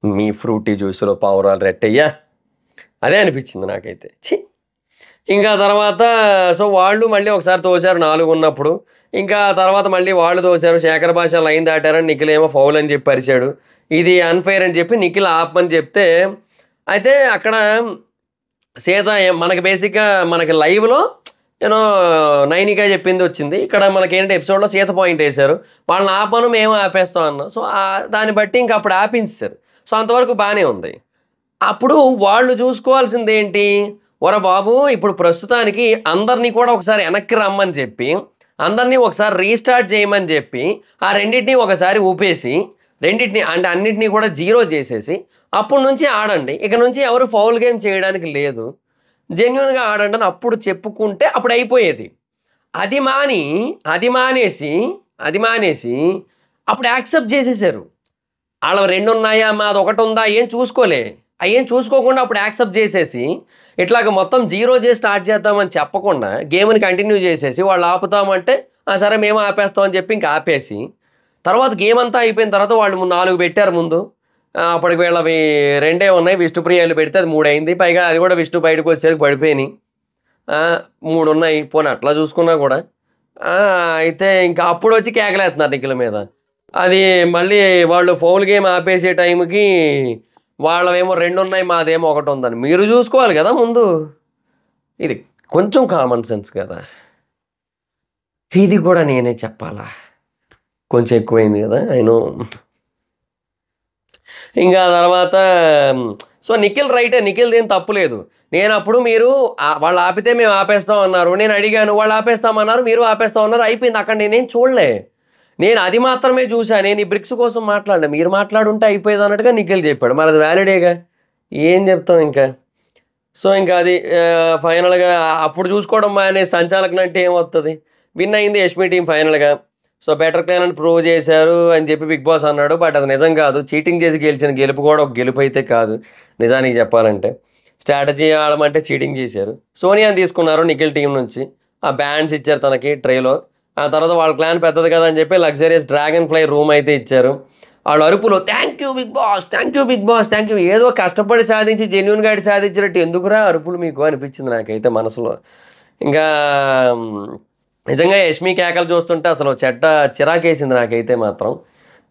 మీ ఫ్రూటీ జ్యూస్లో పావురాలు రెట్టయ్యా, అదే అనిపించింది నాకైతే. ఛీ. ఇంకా తర్వాత సో వాళ్ళు మళ్ళీ ఒకసారి తోశారు 4 ఉన్నప్పుడు. ఇంకా తర్వాత మళ్ళీ వాళ్ళు తోశారు. శేఖర్ భాష లైన్ దాటారని నిఖిల్ ఏమో ఫౌల్ అని చెప్పి అరిచాడు. ఇది అన్ఫెయిర్ అని చెప్పి నిఖిల్ ఆపమని చెప్తే, అయితే అక్కడ సీత మనకి బేసిక్గా మనకి లైవ్లో యూనో నైనిక చెప్పింది వచ్చింది. ఇక్కడ మనకేంటి ఎపిసోడ్లో సీత పాయింట్ వేశారు, వాళ్ళని ఆపను మేము ఆపేస్తాం అన్న. సో దాన్ని బట్టి ఇంక అప్పుడు ఆపించారు. సో అంతవరకు బాగానే ఉంది. అప్పుడు వాళ్ళు చూసుకోవాల్సింది ఏంటి, ఒరే బాబు ఇప్పుడు ప్రస్తుతానికి అందరినీ కూడా ఒకసారి వెనక్కి రమ్మని చెప్పి, అందరినీ ఒకసారి రీస్టార్ట్ చేయమని చెప్పి, ఆ రెండింటినీ ఒకసారి ఊపేసి, రెండింటిని అంటే అన్నింటినీ కూడా జీరో చేసేసి అప్పుడు నుంచి ఆడండి. ఇక నుంచి ఎవరు ఫౌల్ గేమ్ చేయడానికి లేదు, జెన్యున్గా ఆడండి అని అప్పుడు చెప్పుకుంటే అప్పుడు అయిపోయేది. అది మానేసి అప్పుడు యాక్సెప్ట్ చేసేసారు. వాళ్ళ 2 ఉన్నాయా, మాది 1 ఉందా, ఏం చూసుకోలే. ఏం చూసుకోకుండా అప్పుడు యాక్సెప్ట్ చేసేసి ఇట్లాగ మొత్తం జీరో చేసి స్టార్ట్ చేద్దామని చెప్పకుండా గేమ్ని కంటిన్యూ చేసేసి వాళ్ళు ఆపుతామంటే సరే మేము ఆపేస్తామని చెప్పి ఇంకా ఆపేసి, తర్వాత గేమ్ అంతా అయిపోయిన తర్వాత వాళ్ళు 4 పెట్టారు ముందు. అప్పటికి వీళ్ళవి 2 ఉన్నాయి, విష్ణుప్రియాలు పెడితే అది 3 అయింది. పైగా అది కూడా విష్ణు బయటకు వచ్చేసరికి పడిపోయినాయి. 3 ఉన్నాయి. పోనీ అట్లా చూసుకున్నా కూడా అయితే ఇంకా అప్పుడు వచ్చి కేకలేస్తున్నారు నిఖిల్ మీద. అది మళ్ళీ వాళ్ళు ఫౌల్ గేమ్ ఆపేసే టైంకి వాళ్ళవేమో 2 ఉన్నాయి, మాదేమో 1 ఉందని మీరు చూసుకోవాలి కదా ముందు. ఇది కొంచెం కామన్ సెన్స్ కదా, ఇది కూడా నేనే చెప్పాలా, కొంచెం ఎక్కువైంది కదా అయినో. ఇంకా తర్వాత సో నిఖిల్ రైటే, నిఖిల్ దేని తప్పులేదు. నేను అప్పుడు మీరు వాళ్ళు ఆపితే మేము ఆపేస్తాం అన్నారు, నేను అడిగాను వాళ్ళు ఆపేస్తామన్నారు, మీరు ఆపేస్తామన్నారు, అయిపోయింది అక్కడ. నేనేం చూడలే, నేను అది మాత్రమే చూశాను. నేను ఈ బ్రిక్స్ కోసం మాట్లాడినా, మీరు మాట్లాడుంటే అయిపోయేది అన్నట్టుగా నిఖిల్ చెప్పాడు. మరి అది వ్యాలిడేగా, ఏం చెప్తాం ఇంకా. సో ఇంకా అది ఫైనల్గా అప్పుడు చూసుకోవడం అనే సంచాలకులు అంటే ఏమవుతుంది, విన్ అయింది యష్మి టీం ఫైనల్గా. సో బెటర్ ప్లాన్ అని ప్రూవ్ చేశారు అని చెప్పి బిగ్ బాస్ అన్నాడు. బట్ అది నిజం కాదు, చీటింగ్ చేసి గెలిచిన గెలుపు కూడా ఒక గెలుపు అయితే కాదు నిజానికి చెప్పాలంటే. స్ట్రాటజీ ఆడమంటే చీటింగ్ చేశారు. సోనియాని తీసుకున్నారు నిఖిల్ టీం నుంచి, ఆ బ్యాండ్స్ ఇచ్చారు తనకి ట్రేలో. ఆ తర్వాత వాళ్ళ ప్లాన్ పెద్దది కదా అని చెప్పి లగ్జరియస్ డ్రాగన్ ఫ్లై రూమ్ అయితే ఇచ్చారు. వాళ్ళు అరుపులో thank you Bigg Boss, thank you Bigg Boss, thank you, ఏదో కష్టపడి సాధించి జెన్యున్గా సాధించినట్టు ఎందుకురా అరుపులు మీకు అనిపించింది నాకైతే మనసులో. ఇంకా నిజంగా యష్మి కేకలు చూస్తుంటే అసలు చిరాకేసింది నాకైతే మాత్రం.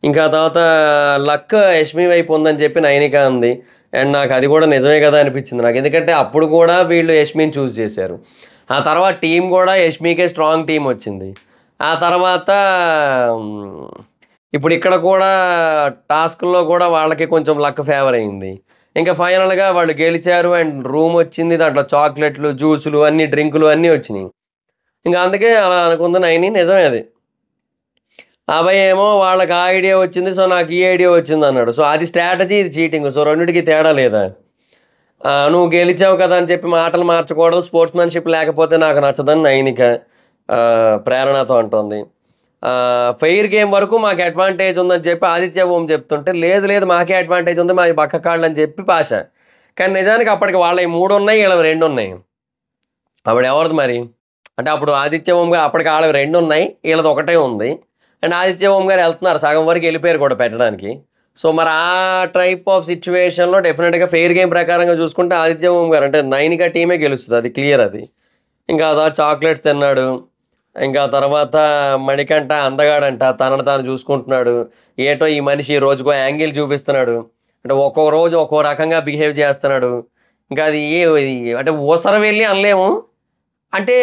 ఇంకా తర్వాత లక్ యష్మి వైపు ఉందని చెప్పి నైనిక ఉంది. అండ్ నాకు అది కూడా నిజమే కదా అనిపించింది నాకు, ఎందుకంటే అప్పుడు కూడా వీళ్ళు యష్మిని చూస్ చేశారు. ఆ తర్వాత టీం కూడా యష్మికే స్ట్రాంగ్ టీం వచ్చింది. ఆ తర్వాత ఇప్పుడు ఇక్కడ కూడా టాస్క్లో కూడా వాళ్ళకి కొంచెం లక్ ఫేవర్ అయింది. ఇంకా ఫైనల్గా వాళ్ళు గెలిచారు అండ్ రూమ్ వచ్చింది, దాంట్లో చాక్లెట్లు, జ్యూసులు, అన్ని డ్రింకులు అన్నీ వచ్చినాయి. ఇంకా అందుకే అలా అనుకుంది నైని, నిజమే అది. అబ్బాయి ఏమో వాళ్ళకి ఆ ఐడియా వచ్చింది, సో నాకు ఈ ఐడియా వచ్చింది అన్నాడు. సో అది స్ట్రాటజీ, ఇది చీటింగ్. సో రెండింటికి తేడా లేదా? నువ్వు గెలిచావు కదా అని చెప్పి మాటలు మార్చకూడదు, స్పోర్ట్స్మెన్షిప్ లేకపోతే నాకు నచ్చదని నైనిక ప్రేరణతో అంటుంది. ఫెయిర్ గేమ్ వరకు మాకు అడ్వాంటేజ్ ఉందని చెప్పి ఆదిత్య ఓం చెప్తుంటే, లేదు మాకే అడ్వాంటేజ్ ఉంది, మాది పక్క కాళ్ళు అని చెప్పి పాష. కానీ నిజానికి అప్పటికి వాళ్ళవి 3 ఉన్నాయి, వీళ్ళవి 2 ఉన్నాయి. అప్పుడు ఎవరిది మరి అంటే అప్పుడు ఆదిత్య ఓం గారు అప్పటికి వాళ్ళవి 2 ఉన్నాయి, వీళ్ళది 1 ఉంది. అండ్ ఆదిత్య ఓం గారు వెళ్తున్నారు, సగం వరకు వెళ్ళిపోయారు కూడా పెట్టడానికి. సో మరి ఆ టైప్ ఆఫ్ సిచ్యువేషన్లో డెఫినెట్గా ఫెయిర్ గేమ్ ప్రకారంగా చూసుకుంటే ఆదిత్య ఓం గారు అంటే నైనిక టీమే గెలుస్తుంది, అది క్లియర్. అది ఇంకా అదా చాక్లెట్స్ తిన్నాడు. ఇంకా తర్వాత మణికంఠ అందగాడంట, తనను తాను చూసుకుంటున్నాడు. ఏటో ఈ మనిషి రోజుకో యాంగిల్ చూపిస్తున్నాడు, అంటే ఒక్కో రోజు ఒక్కో రకంగా బిహేవ్ చేస్తున్నాడు. ఇంకా అది అంటే ఊసర వెళ్ళి అనలేము, అంటే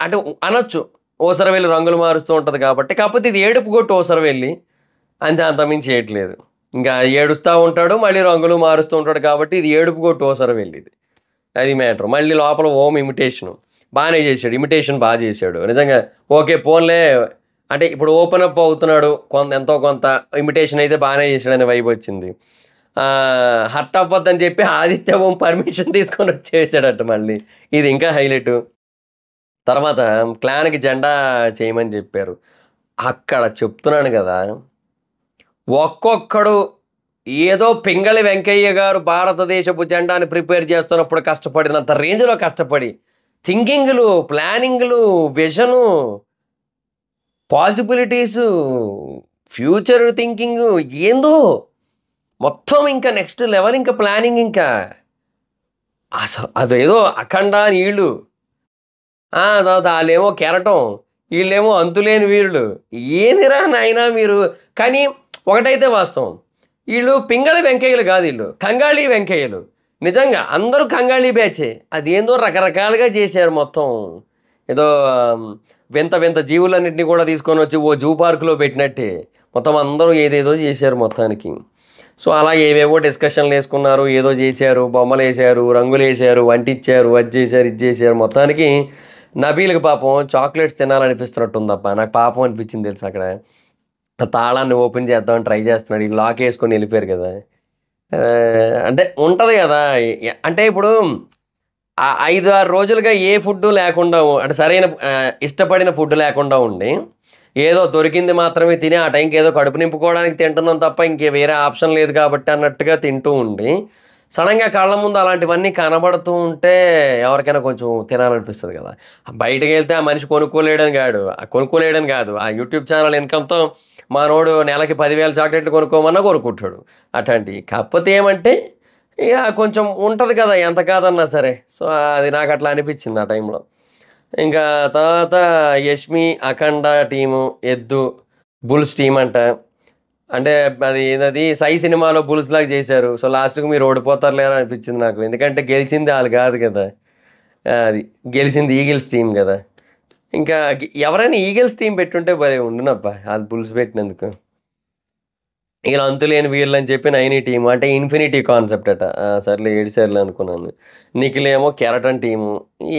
అంటే అనొచ్చు ఊసర వెళ్ళి రంగులు మారుస్తూ ఉంటుంది కాబట్టి. కాకపోతే ఇది ఏడుపు కొట్టు ఊసర వెళ్ళి అంతే, అంతమించి చేయట్లేదు. ఇంకా ఏడుస్తూ ఉంటాడు, మళ్ళీ రంగులు మారుస్తూ ఉంటాడు కాబట్టి ఇది ఏడుపు కొట్టు ఊసర వెళ్ళిది. అది మ్యాటర్. మళ్ళీ లోపల ఓం ఇమిటేషను బాగానే చేశాడు, ఇమిటేషన్ బాగా చేశాడు నిజంగా. ఓకే పోన్లే, అంటే ఇప్పుడు ఓపెన్ అప్ అవుతున్నాడు ఎంతో కొంత, ఇమిటేషన్ అయితే బాగానే చేశాడనే వైబ్ వచ్చింది. హర్ట్ అవ్వద్దని చెప్పి ఆదిత్య ఓం పర్మిషన్ తీసుకొని వచ్చేసాడట మళ్ళీ, ఇది ఇంకా హైలైట్. తర్వాత క్లాన్కి జెండా చేయమని చెప్పారు. అక్కడ చెప్తున్నాను కదా, ఒక్కొక్కడు ఏదో పింగళి వెంకయ్య గారు భారతదేశపు జెండాని ప్రిపేర్ చేస్తున్నప్పుడు కష్టపడినంత రేంజ్లో కష్టపడి థింకింగ్లు, ప్లానింగ్లు, విజను, పాసిబిలిటీసు, ఫ్యూచర్ థింకింగ్, ఏందో మొత్తం ఇంకా నెక్స్ట్ లెవెల్, ఇంకా ప్లానింగ్, ఇంకా అసలు అదేదో అఖండ నీళ్ళు, తర్వాత వాళ్ళేమో కెరటం, వీళ్ళేమో అంతులేని వీరులు. ఏందిరా నాయనా మీరు. కానీ ఒకటైతే వాస్తవం, వీళ్ళు పింగళి వెంకయ్యలు కాదు, వీళ్ళు కంగాళీ వెంకయ్యలు. నిజంగా అందరూ కంగాళీ బ్యాచే. అదేందో రకరకాలుగా చేశారు మొత్తం. ఏదో వింత వింత జీవులన్నింటినీ కూడా తీసుకొని వచ్చి ఓ జూ పార్కులో పెట్టినట్టే మొత్తం అందరూ ఏదేదో చేశారు మొత్తానికి. సో అలా ఏవేవో డిస్కషన్లు వేసుకున్నారు, ఏదో చేశారు, బొమ్మలు వేసారు, రంగులు వేసారు, వంటిచ్చారు, అది చేశారు, ఇది చేశారు. మొత్తానికి నబీల్కి పాపం చాక్లెట్స్ తినాలనిపిస్తున్నట్టుందప్ప, నాకు పాపం అనిపించింది తెలుసు. అక్కడ తాళాన్ని ఓపెన్ చేద్దామని ట్రై చేస్తున్నాడు, ఈ లాక్ వేసుకొని వెళ్ళిపోయారు కదా. అంటే ఉంటుంది కదా, అంటే ఇప్పుడు 5-6 రోజులుగా ఏ ఫుడ్ లేకుండా, అంటే సరైన ఇష్టపడిన ఫుడ్ లేకుండా ఉండి ఏదో దొరికింది మాత్రమే తిని ఆ టైంకి ఏదో కడుపు నింపుకోవడానికి తింటున్నాం తప్ప ఇంకే వేరే ఆప్షన్ లేదు కాబట్టి అన్నట్టుగా తింటూ ఉండి సడన్గా కళ్ళ ముందు అలాంటివన్నీ కనబడుతూ ఉంటే ఎవరికైనా కొంచెం తినాలనిపిస్తుంది కదా. బయటకు వెళ్తే ఆ మనిషి కొనుక్కోలేడని కాదు, ఆ యూట్యూబ్ ఛానల్ ఇన్కమ్తో మనోడు నెలకి 10,000 చాక్లెట్లు కొనుక్కోమన్నా కొనుక్కుంటాడు అట్లాంటివి. కాకపోతే ఏమంటే ఇక కొంచెం ఉంటుంది కదా, ఎంత కాదన్నా సరే. సో అది నాకు అట్లా అనిపించింది ఆ టైంలో. ఇంకా తర్వాత యష్మి, అఖండ టీము, ఎద్దు, బుల్స్ టీం అంట. అంటే అది ఏదది సై సినిమాలో బుల్స్ లాగా చేశారు. సో లాస్ట్కి మీరు ఓడిపోతారులేరా అనిపించింది నాకు, ఎందుకంటే గెలిచింది వాళ్ళు కాదు కదా, అది గెలిచింది ఈగిల్స్ టీం కదా. ఇంకా ఎవరైనా ఈగిల్స్ టీం పెట్టుంటే భలే ఉండునబ్బా, అది బుల్స్ పెట్టినందుకు. ఇలా అంతులేని వీళ్ళు అని చెప్పి నైనీ టీము, అంటే ఇన్ఫినిటీ కాన్సెప్ట్ అట. సర్లే ఏడిసార్లు అనుకున్నాను. నిఖిల్ ఏమో కెరటన్ టీము,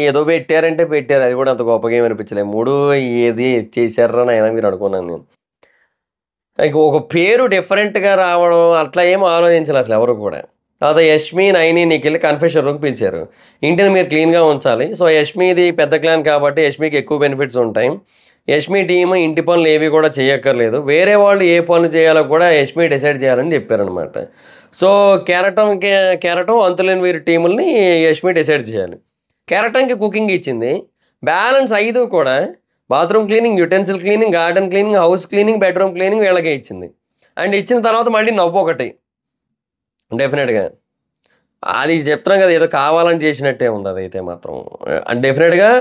ఏదో పెట్టారంటే పెట్టారు, అది కూడా అంత గొప్పగా ఏమి అనిపించలేదు. మూడు ఏది చేశారా అయినా మీరు అనుకున్నాను నేను. ఒక పేరు డిఫరెంట్గా రావడం అట్లా ఏమో ఆలోచించాలి అసలు ఎవరు కూడా. తర్వాత యష్మి, నైని, నిఖిల్ కన్ఫెషన్ రూమ్కి పిలిచారు. ఇంటిని మీరు క్లీన్గా ఉంచాలి. సో యష్మిది పెద్ద క్లాన్ కాబట్టి యష్మికి ఎక్కువ బెనిఫిట్స్ ఉంటాయి. యష్మి టీమ్ ఇంటి పనులు ఏవి కూడా చేయక్కర్లేదు, వేరే వాళ్ళు ఏ పనులు చేయాలో కూడా యష్మి డిసైడ్ చేయాలని చెప్పారనమాట. సో కెరటం అంతులేని వీరి టీముల్ని యష్మి డిసైడ్ చేయాలి. కెరటంకి కుకింగ్ ఇచ్చింది, బ్యాలెన్స్ 5 కూడా bathroom cleaning, utensil cleaning, garden cleaning, house cleaning, bedroom cleaning వీళ్ళకే ఇచ్చింది. అండ్ ఇచ్చిన తర్వాత మళ్ళీ నవ్వు ఒకటి డెఫినెట్గా. అది చెప్తున్నాం కదా, ఏదో కావాలని చేసినట్టే ఉంది అదైతే మాత్రం. అండ్ డెఫినెట్గా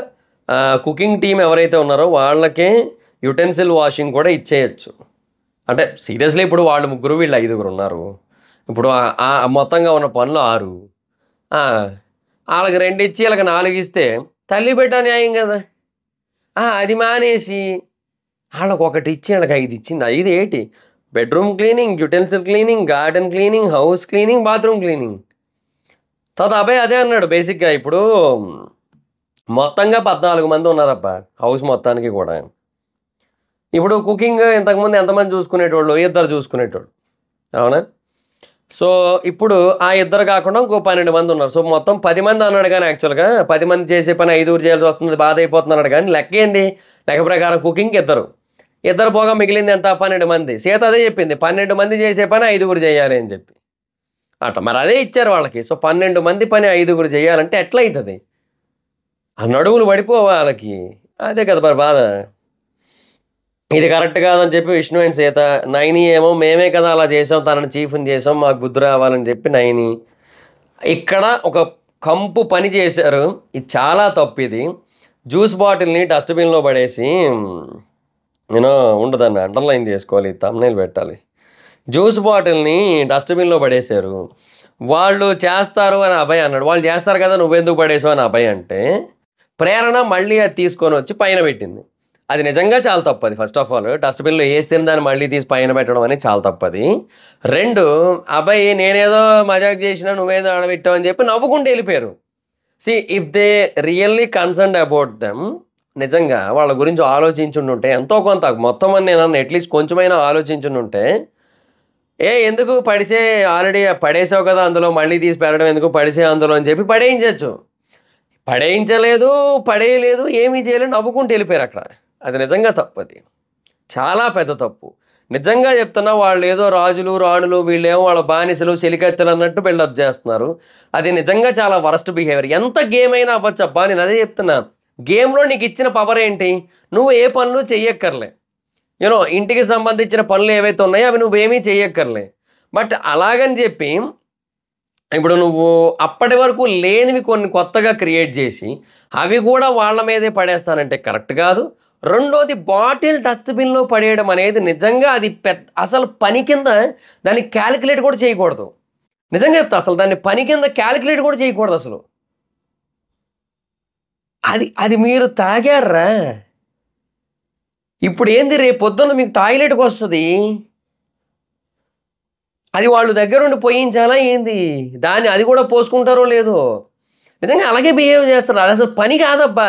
కుకింగ్ టీం ఎవరైతే ఉన్నారో వాళ్ళకే యుటెన్సిల్ వాషింగ్ కూడా ఇచ్చేయచ్చు. అంటే సీరియస్లీ ఇప్పుడు వాళ్ళు 3, వీళ్ళు 5 ఉన్నారు. ఇప్పుడు మొత్తంగా ఉన్న పనులు 6, వాళ్ళకి 2 ఇచ్చి వీళ్ళకి 4 ఇస్తే తల్లి బిడ్డ న్యాయం కదా. అది మానేసి వాళ్ళకి 1 ఇచ్చి వీళ్ళకి 5 ఇచ్చింది. 5 ఏంటి, bedroom cleaning, utensil cleaning, garden cleaning, house cleaning, bathroom cleaning. తర్వాత అబ్బాయి అదే అన్నాడు బేసిక్గా, ఇప్పుడు మొత్తంగా 14 మంది ఉన్నారబ్బా హౌస్ మొత్తానికి కూడా. ఇప్పుడు కుకింగ్ ఇంతకుముందు ఎంతమంది చూసుకునేటోళ్ళు, 2 చూసుకునేటోళ్ళు, అవునా. సో ఇప్పుడు ఆ 2 కాకుండా ఇంకో 12 మంది ఉన్నారు. సో మొత్తం 10 మంది అన్నాడు. కానీ యాక్చువల్గా 10 మంది చేసే పని 5 చేయాల్సి వస్తుంది, బాధ అయిపోతున్నాడు. కానీ లెక్క ఏంటి, లెక్క ప్రకారం కుకింగ్ 2 పోగా మిగిలింది ఎంత, 12 మంది. సీత అదే చెప్పింది, 12 మంది చేసే పని 5 చేయాలి అని చెప్పి అట్లా. మరి అదే ఇచ్చారు వాళ్ళకి. సో 12 మంది పని 5 చేయాలంటే ఎట్లా అవుతుంది, ఆ నడువులు పడిపోవాలి వాళ్ళకి. అదే కదా మరి బాధ. ఇది కరెక్ట్ కాదని చెప్పి విష్ణు అండ్ సీత. నైని ఏమో మేమే కదా అలా చేసాం, తనని చీఫ్ని చేసాం, మాకు బుద్ధి రావాలని చెప్పి నైని. ఇక్కడ ఒక కంపు పని చేశారు. ఇది చాలా తప్పు. ఇది జ్యూస్ బాటిల్ని డస్ట్బిన్లో పడేసి, నేను ఉండదాన్ని అండర్లైన్ చేసుకోవాలి, తమ్నైల్ పెట్టాలి. జ్యూస్ బాటిల్ని డస్ట్బిన్లో పడేశారు. వాళ్ళు చేస్తారు అని అభయ్ అన్నాడు. వాళ్ళు చేస్తారు కదా నువ్వెందుకు పడేసావు అని అభయ్ అంటే, ప్రేరణ మళ్ళీ అది తీసుకొని వచ్చి పైన పెట్టింది. అది నిజంగా చాలా తప్పది. ఫస్ట్ ఆఫ్ ఆల్ డస్ట్బిన్లో వేసిన దాన్ని మళ్ళీ తీసి పైన పెట్టడం అనేది చాలా తప్పది. 2, అబ్బాయి నేనేదో మజాక్ చేసినా నువ్వేదో ఆడబెట్టావు అని చెప్పి నవ్వుకుంటూ వెళ్ళిపోయారు. See if they really concerned about them, నిజంగా వాళ్ళ గురించి ఆలోచించుంటుంటే ఎంతో కొంత, మొత్తం అని నేను అట్లీస్ట్ కొంచెమైనా ఆలోచించుంటుంటే, ఎందుకు పడిసే, ఆల్రెడీ పడేసావు కదా అందులో మళ్ళీ తీసి పెట్టడం ఎందుకు, పడిసే అందులో అని చెప్పి పడేయించవచ్చు. పడేయించలేదు, పడేయలేదు, ఏమీ చేయలేదు, నవ్వుకుంటూ వెళ్ళిపోయారు అక్కడ. అది నిజంగా తప్పది, చాలా పెద్ద తప్పు. నిజంగా చెప్తున్నా, వాళ్ళు ఏదో రాజులు రాణులు, వీళ్ళేమో వాళ్ళ బానిసలు చెలికత్తెలు అన్నట్టు బిల్డప్ చేస్తున్నారు. అది నిజంగా చాలా వరస్ట్ బిహేవియర్. ఎంత గేమ్ అయినా అవ్వచ్చబ్బా, నేను అదే చెప్తున్నా. గేమ్లో నీకు ఇచ్చిన పవర్ ఏంటి? నువ్వు ఏ పనులు చెయ్యక్కర్లే. ఇంటికి సంబంధించిన పనులు ఏవైతే ఉన్నాయో అవి నువ్వేమీ చెయ్యక్కర్లే. బట్ అలాగని చెప్పి ఇప్పుడు నువ్వు అప్పటి వరకు లేనివి కొన్ని కొత్తగా క్రియేట్ చేసి అవి కూడా వాళ్ళ మీదే పడేస్తానంటే కరెక్ట్ కాదు. రెండోది, బాటిల్ డస్ట్బిన్లో పడేయడం అనేది నిజంగా అది అసలు పని కింద దాన్ని క్యాలిక్యులేట్ కూడా చేయకూడదు. నిజంగా చెప్తా, అసలు దాన్ని పని కింద క్యాలిక్యులేట్ కూడా చేయకూడదు అసలు. అది మీరు తాగారా, ఇప్పుడు ఏంది రేపు పొద్దున్న మీకు టాయిలెట్కి వస్తుంది, అది వాళ్ళు దగ్గరుండి పోయించాలా ఏంది? అది కూడా పోసుకుంటారో లేదో. నిజంగా అలాగే బిహేవ్ చేస్తారు. అది అసలు పని కాదబ్బా,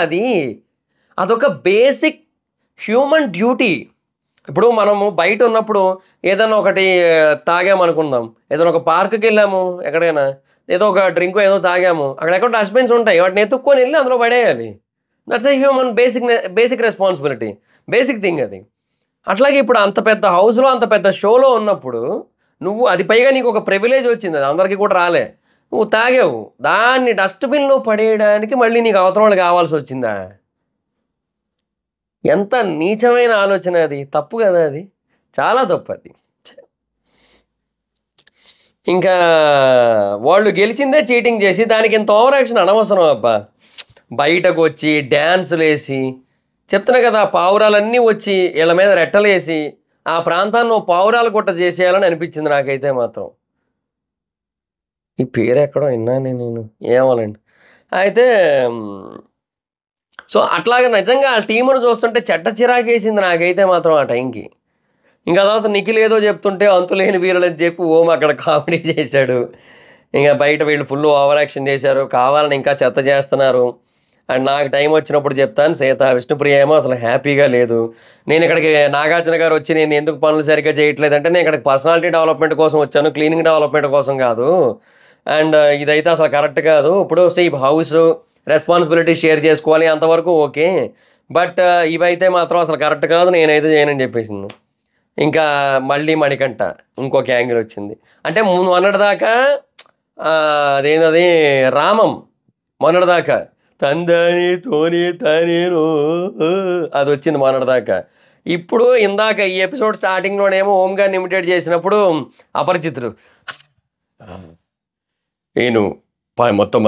అదొక బేసిక్ హ్యూమన్ డ్యూటీ. ఇప్పుడు మనము బయట ఉన్నప్పుడు ఏదైనా ఒకటి తాగామనుకుందాం, ఏదైనా ఒక పార్క్కి వెళ్ళాము, ఎక్కడైనా ఏదో ఒక డ్రింక్ ఏదో తాగాము, అక్కడెక్కడ డస్ట్బిన్స్ ఉంటాయి, వాటిని ఎత్తుక్కొని వెళ్ళి అందులో పడేయాలి. That's a human basic responsibility, basic thing అది. అట్లాగే ఇప్పుడు అంత పెద్ద హౌస్లో అంత పెద్ద షోలో ఉన్నప్పుడు నువ్వు అది, పైగా నీకు ఒక ప్రివిలేజ్ వచ్చింది, అది అందరికీ కూడా రాలే, నువ్వు తాగావు, దాన్ని డస్ట్బిన్లో పడేయడానికి మళ్ళీ నీకు అవతల వాళ్ళు కావాల్సి వచ్చిందా? ఎంత నీచమైన ఆలోచన అది, తప్పు కదా, అది చాలా తప్పు అది. ఇంకా వాళ్ళు గెలిచిందే చీటింగ్ చేసి దానికి ఇంత ఓవర్ యాక్షన్ అనవసరం అబ్బా. బయటకు వచ్చి డ్యాన్సులు వేసి, చెప్తున్నా కదా, పావురాలన్నీ వచ్చి వీళ్ళ మీద రెట్టలేసి ఆ ప్రాంతాన్ని పావురాల గుట్ట చేసేయాలని అనిపించింది నాకైతే మాత్రం. ఈ పేరు ఎక్కడో విన్నాను నేను, ఏమోనండి. అయితే సో అట్లాగే నిజంగా ఆ టీమును చూస్తుంటే చెడ్డ చిరాకేసింది నాకైతే మాత్రం ఆ టైంకి. ఇంకా తర్వాత నిఖిల్ ఏదో చెప్తుంటే అంతులేని వీరులు అని చెప్పి అక్కడ కామెడీ చేశాడు. ఇంకా బయట వీళ్ళు ఫుల్ ఓవర్ యాక్షన్ చేశారు, కావాలని ఇంకా చెత్త చేస్తున్నారు. అండ్ నాకు టైం వచ్చినప్పుడు చెప్తాను, సీత విష్ణుప్రియ ఏమో అసలు హ్యాపీగా లేదు. నేను ఇక్కడికి నాగార్జున గారు వచ్చి నేను ఎందుకు పనులు సరిగ్గా చేయట్లేదు అంటే, నేను ఇక్కడికి పర్సనాలిటీ డెవలప్మెంట్ కోసం వచ్చాను, క్లీనింగ్ డెవలప్మెంట్ కోసం కాదు. అండ్ ఇదైతే అసలు కరెక్ట్ కాదు. ఇప్పుడు హౌస్ రెస్పాన్సిబిలిటీ షేర్ చేసుకోవాలి, అంతవరకు ఓకే, బట్ ఇవైతే మాత్రం అసలు కరెక్ట్ కాదు, నేనైతే చేయనని చెప్పేసింది. ఇంకా మళ్ళీ మణికంఠ ఇంకొక యాంగిల్ వచ్చింది. అంటే మొన్నటిదాకా అదేంటది రామం, మొన్నటిదాకా తందాని తోని తానేను అది వచ్చింది మొన్నటిదాకా. ఇప్పుడు ఇందాక ఈ ఎపిసోడ్ స్టార్టింగ్లోనేమో ఓం గారిని ఇమిటేట్ చేసినప్పుడు అపరిచితుడు, నేను మొత్తం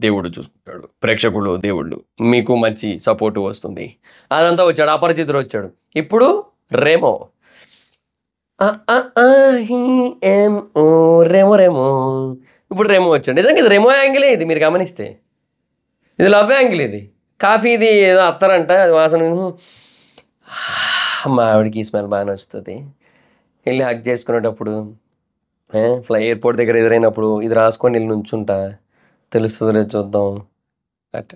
దేవుడు చూసుకుంటాడు, ప్రేక్షకులు దేవుళ్ళు, మీకు మంచి సపోర్టు వస్తుంది, అదంతా వచ్చాడు, అపరిచితుడు వచ్చాడు. ఇప్పుడు రేమో రేమో రేమో ఇప్పుడు రేమో వచ్చాడు. నిజంగా ఇది రేమో యాంగిలే, ఇది మీరు గమనిస్తే ఇది లవ్ యాంగిల్. ఇది కాఫీది ఏదో అత్తరంట, అది వాసన మా ఆవిడకి ఈ స్మెల్ బాగా నచ్చుతుంది, వెళ్ళి హగ్ చేసుకునేటప్పుడు ఎయిర్పోర్ట్ దగ్గర ఎదురైనప్పుడు ఇది రాసుకొని వెళ్ళి నుంచుంటా, తెలుస్తుంది లేదు చూద్దాం అట్ట.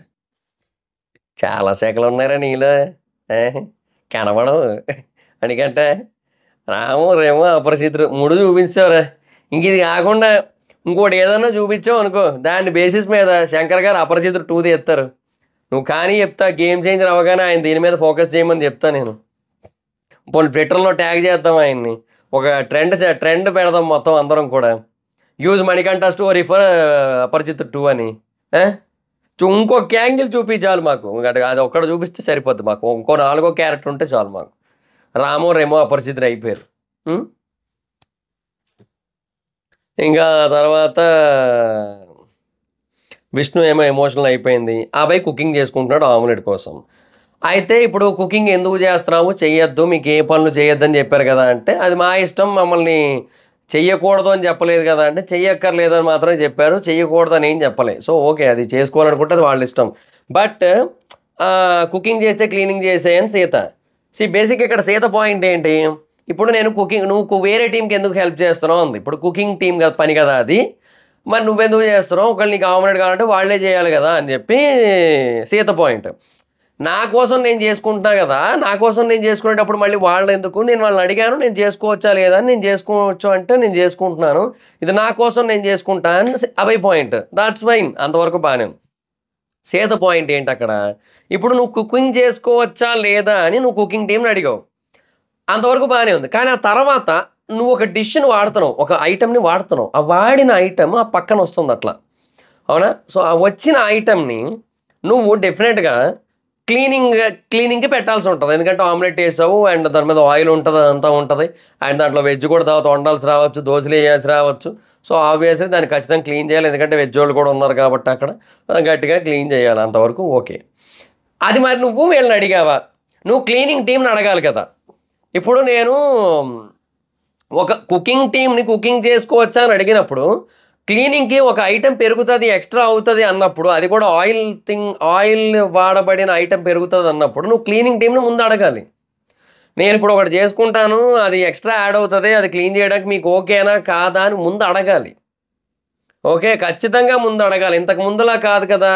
చాలా శాఖలు ఉన్నారా నీలో, కనబడవు అందుకంటే రాము రేమో అపరిచితుడు 3 చూపించావురా. ఇంక ఇది కాకుండా ఇంకోటి ఏదన్నా చూపించావు అనుకో, దాని బేసిస్ మీద శంకర్ గారు అపరిచితుడు 2 తీస్తారు. నువ్వు కానీ చెప్తా, గేమ్ చేంజర్ అవ్వగానే ఆయన దీని మీద ఫోకస్ చేయమని చెప్తా నేను. పోనీ ట్విట్టర్లో ట్యాగ్ చేద్దాం ఆయన్ని, ఒక ట్రెండ్ పెడదాం మొత్తం అందరం కూడా, యూజ్ మణికంఠ స్టోరీ ఫర్ అపరిచితుడు 2 అని. ఇంకొక యాంగిల్ చూపించాలి మాకు, అది ఒక్కడ చూపిస్తే సరిపోద్ది మాకు, ఇంకో 4వ క్యారెక్టర్ ఉంటే చాలు మాకు. రామో రేమో అపరిచితులు అయిపోయారు. ఇంకా తర్వాత విష్ణు ఏమో ఎమోషనల్ అయిపోయింది. అబ్బాయి కుకింగ్ చేసుకుంటున్నాడు ఆమ్లెట్ కోసం. అయితే ఇప్పుడు కుకింగ్ ఎందుకు చేస్తున్నావు, చెయ్యొద్దు, మీకు ఏ పనులు చేయొద్దని చెప్పారు కదా అంటే, అది మా ఇష్టం, మమ్మల్ని చెయ్యకూడదు అని చెప్పలేదు కదా అంటే, చెయ్యక్కర్లేదు అని మాత్రమే చెప్పారు, చెయ్యకూడదు అని ఏం చెప్పలేదు. సో ఓకే, అది చేసుకోవాలనుకుంటే అది వాళ్ళ ఇష్టం. బట్ కుకింగ్ చేస్తే క్లీనింగ్ చేసేయని సీత. బేసిక్ ఇక్కడ సీత పాయింట్ ఏంటి, ఇప్పుడు నేను కుకింగ్, నువ్వు వేరే టీంకి ఎందుకు హెల్ప్ చేస్తున్నావు అంది. ఇప్పుడు కుకింగ్ టీం కదా పని కదా అది, మరి నువ్వెందుకు చేస్తున్నావు, ఒకవేళ నీకు ఆమ్లెట్ కావాలంటే వాళ్ళే చేయాలి కదా అని చెప్పి సీత పాయింట్. నా కోసం నేను చేసుకుంటున్నా కదా, నా కోసం నేను చేసుకునేటప్పుడు మళ్ళీ వాళ్ళు ఎందుకు, నేను వాళ్ళని అడిగాను నేను చేసుకోవచ్చా లేదా అని, నేను చేసుకోవచ్చు అంటే నేను చేసుకుంటున్నాను, ఇది నా కోసం నేను చేసుకుంటా అని అబ్బాయి పాయింట్. దాట్స్ ఫైన్, అంతవరకు బాగానే. సీత పాయింట్ ఏంటి అక్కడ, ఇప్పుడు నువ్వు కుకింగ్ చేసుకోవచ్చా లేదా అని నువ్వు కుకింగ్ టీంని అడిగావు, అంతవరకు బాగానే ఉంది. కానీ ఆ తర్వాత నువ్వు ఒక డిష్ని వాడుతున్నావు, ఒక ఐటెంని వాడుతున్నావు, ఆ వాడిన ఐటెం ఆ పక్కన వస్తుంది అట్లా, అవునా? సో ఆ వచ్చిన ఐటెంని నువ్వు డెఫినెట్గా క్లీనింగ్కి పెట్టాల్సి ఉంటుంది, ఎందుకంటే ఆమ్లెట్ వేసావు అండ్ దాని మీద ఆయిల్ ఉంటుంది, అదంతా ఉంటుంది, అండ్ దాంట్లో వెజ్ కూడా తర్వాత వండాల్సి రావచ్చు, దోశలు వేయాల్సి రావచ్చు. సో ఆబ్వియస్లీ దాన్ని ఖచ్చితంగా క్లీన్ చేయాలి, ఎందుకంటే వెజ్ వాళ్ళు కూడా ఉన్నారు కాబట్టి అక్కడ గట్టిగా క్లీన్ చేయాలి, అంతవరకు ఓకే. అది మరి నువ్వు వీళ్ళని అడిగావా, నువ్వు క్లీనింగ్ టీంని అడగాలి కదా. ఇప్పుడు నేను ఒక కుకింగ్ టీంని కుకింగ్ చేసుకోవచ్చా అని అడిగినప్పుడు, క్లీనింగ్కి ఒక ఐటెం పెరుగుతుంది, ఎక్స్ట్రా అవుతుంది అన్నప్పుడు, అది కూడా ఆయిల్ వాడబడిన ఐటెం పెరుగుతుంది అన్నప్పుడు నువ్వు క్లీనింగ్ టీంని ముందు అడగాలి. నేను ఇప్పుడు ఒకటి చేసుకుంటాను, అది ఎక్స్ట్రా యాడ్ అవుతుంది, అది క్లీన్ చేయడానికి మీకు ఓకేనా కాదా అని ముందు అడగాలి. ఓకే, ఖచ్చితంగా ముందు అడగాలి. ఇంతకు ముందులా కాదు కదా,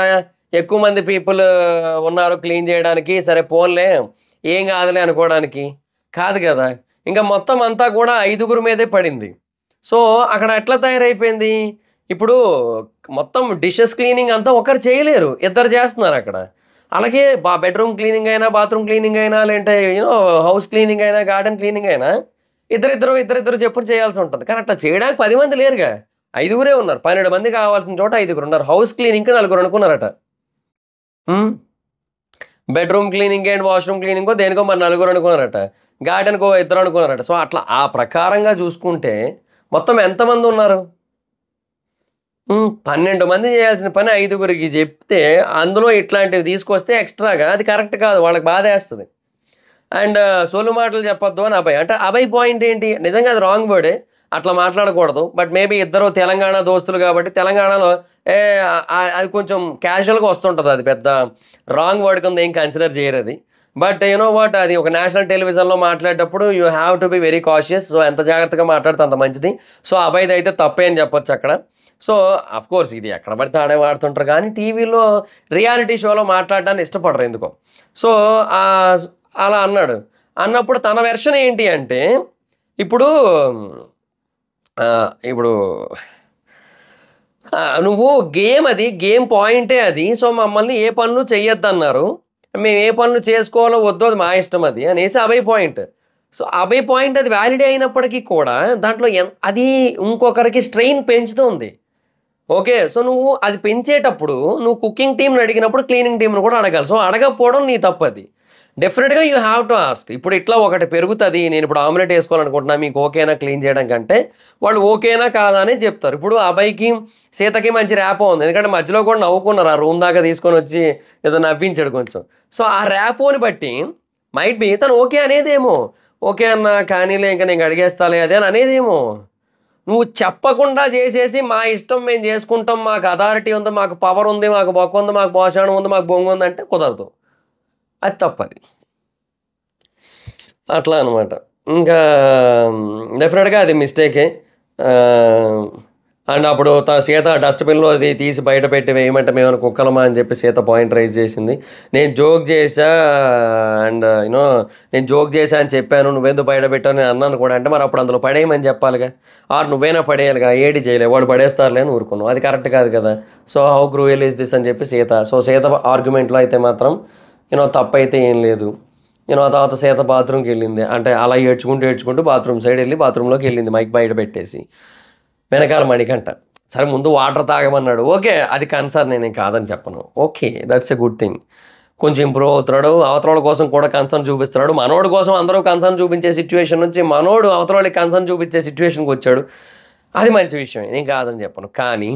ఎక్కువ మంది పీపుల్ ఉన్నారు క్లీన్ చేయడానికి, సరే పోన్లే ఏం కాదులే అనుకోవడానికి కాదు కదా. ఇంకా మొత్తం అంతా కూడా 5గురి మీదే పడింది. సో అక్కడ ఎట్లా తయారైపోయింది, ఇప్పుడు మొత్తం డిషెస్ క్లీనింగ్ అంతా ఒకరు చేయలేరు, ఇద్దరు చేస్తున్నారు అక్కడ. అలాగే బెడ్రూమ్ క్లీనింగ్ అయినా, బాత్రూమ్ క్లీనింగ్ అయినా, లేదంటే హౌస్ క్లీనింగ్ అయినా, గార్డెన్ క్లీనింగ్ అయినా ఇద్దరిద్దరు చెప్పుడు చేయాల్సి ఉంటుంది. కానీ అట్లా చేయడానికి 10 మంది లేరుగా, 5గురే ఉన్నారు. 12 మంది కావాల్సిన చోట 5గురు ఉన్నారు. హౌస్ క్లీనింగ్కి 4 అనుకున్నారట, బెడ్రూమ్ క్లీనింగ్ అండ్ వాష్రూమ్ క్లీనింగో దేనికో మరి 4 అనుకున్నారట, గార్డెన్కో 2 అనుకున్నారట. సో అట్లా ఆ ప్రకారంగా చూసుకుంటే మొత్తం ఎంతమంది ఉన్నారు, 12 మంది చేయాల్సిన పని 5గురికి చెప్తే, అందులో ఇట్లాంటివి తీసుకొస్తే ఎక్స్ట్రాగా, అది కరెక్ట్ కాదు, వాళ్ళకి బాధ వేస్తుంది. అండ్ సోలు మాటలు చెప్పొద్దు అని అబ్బాయి అంటే, అబ్బాయి పాయింట్ ఏంటి, నిజంగా అది రాంగ్ వర్డే, అట్లా మాట్లాడకూడదు. బట్ మేబీ ఇద్దరు తెలంగాణ దోస్తులు కాబట్టి తెలంగాణలో అది కొంచెం క్యాజువల్గా వస్తుంటుంది, అది పెద్ద రాంగ్ వర్డ్ కింద ఏం కన్సిడర్ చేయరు అది. బట్ యూనో వాట్, అది ఒక నేషనల్ టెలివిజన్లో మాట్లాడేటప్పుడు you have to be very cautious. So ఎంత జాగ్రత్తగా మాట్లాడితే అంత మంచిది. సో అబ్బాయిది అయితే తప్పే అని చెప్పొచ్చు అక్కడ. సో కోర్స్ ఇది ఎక్కడ పడితే ఆడే వాడుతుంటారు, కానీ టీవీలో రియాలిటీ షోలో మాట్లాడడానికి ఇష్టపడరు ఎందుకో. సో అలా అన్నాడు. అన్నప్పుడు తన వెర్షన్ ఏంటి అంటే, ఇప్పుడు నువ్వు గేమ్ పాయింటే అది. సో మమ్మల్ని ఏ పనులు చెయ్యొద్దన్నారు, మేము ఏ పనులు చేసుకోవాలో వద్దో అది మా ఇష్టం అది అనేసి అబ్బాయి పాయింట్. సో అబ్బాయి పాయింట్ అది వ్యాలిడ్ అయినప్పటికీ కూడా దాంట్లో అది ఇంకొకరికి స్ట్రెయిన్ పెంచుతుంది. ఓకే, సో నువ్వు అది పెంచేటప్పుడు నువ్వు కుకింగ్ టీంని అడిగినప్పుడు క్లీనింగ్ టీంని కూడా అడగాలి. సో అడగకపోవడం నీ తప్పది. డెఫినెట్గా యూ హ్యావ్ టు ఆస్క్. ఇప్పుడు ఇట్లా ఒకటి పెరుగుతుంది, నేను ఇప్పుడు ఆమ్లెట్ వేసుకోవాలనుకుంటున్నా, మీకు ఓకేనా క్లీన్ చేయడం కంటే, వాళ్ళు ఓకేనా కాదా అని చెప్తారు. ఇప్పుడు అబ్బాయికి సీతకి మంచి ర్యాపో ఉంది, ఎందుకంటే మధ్యలో కూడా నవ్వుకున్నారు, ఆ రూమ్ దాకా తీసుకొని వచ్చి ఏదో నవ్వించాడు కొంచెం. సో ఆ ర్యాపోని బట్టి మైట్ బి తను ఓకే అనేదేమో, ఓకే అన్న కానీలే ఇంకా నేను అడిగేస్తాలే అదే అని అనేదేమో. నువ్వు చెప్పకుండా చేసేసి మా ఇష్టం మేము చేసుకుంటాం, మాకు అథారిటీ ఉంది, మాకు పవర్ ఉంది, మాకు బొక్క ఉంది, మాకు పోషాణం ఉంది, మాకు బొంగు ఉంది అంటే కుదరదు, అది తప్పది. అట్లా అనమాట. ఇంకా డెఫినెట్గా అది మిస్టేకే. అండ్ అప్పుడు సీత డస్ట్బిన్లో అది తీసి బయట పెట్టి వేయమంటే మేము కుక్కలమా అని చెప్పి సీత పాయింట్ రైజ్ చేసింది. నేను జోక్ చేశా అండ్ నేను జోక్ చేశా అని చెప్పాను, నువ్వెందుకు బయట పెట్టావు నేను అన్నాను కూడా. అంటే మరి అప్పుడు అందులో పడేయమని చెప్పాలిగా, ఆర్ నువ్వైనా పడేయాలిగా, ఏడి చేయలేదు, వాడు పడేస్తారులే అని ఊరుకున్నావు, అది కరెక్ట్ కాదు కదా. So how cruel is this అని చెప్పి సీత. సో సీత ఆర్గ్యుమెంట్లో అయితే మాత్రం తప్పు అయితే ఏం లేదు. ఆ తర్వాత సీత బాత్రూమ్కి వెళ్ళింది, అంటే అలా ఏడ్చుకుంటూ బాత్రూమ్ సైడ్ వెళ్ళి బాత్రూంలోకి వెళ్ళింది మైక్ బయట పెట్టేసి. వెనకాల మణికంఠ సరే ముందు వాటర్ తాగమన్నాడు, ఓకే అది కన్సర్న్, నేను కాదని చెప్పను, okay that's a good thing. కొంచెం ఇంప్రూవ్ అవుతున్నాడు, అవతల కోసం కూడా కన్సర్న్ చూపిస్తున్నాడు. మనోడి కోసం అందరూ కన్సర్న్ చూపించే సిచ్యువేషన్ నుంచి మనోడు అవతలకి కన్సర్న్ చూపించే సిచ్యువేషన్కి వచ్చాడు. అది మంచి విషయమే, నేను కాదని చెప్పను. కానీ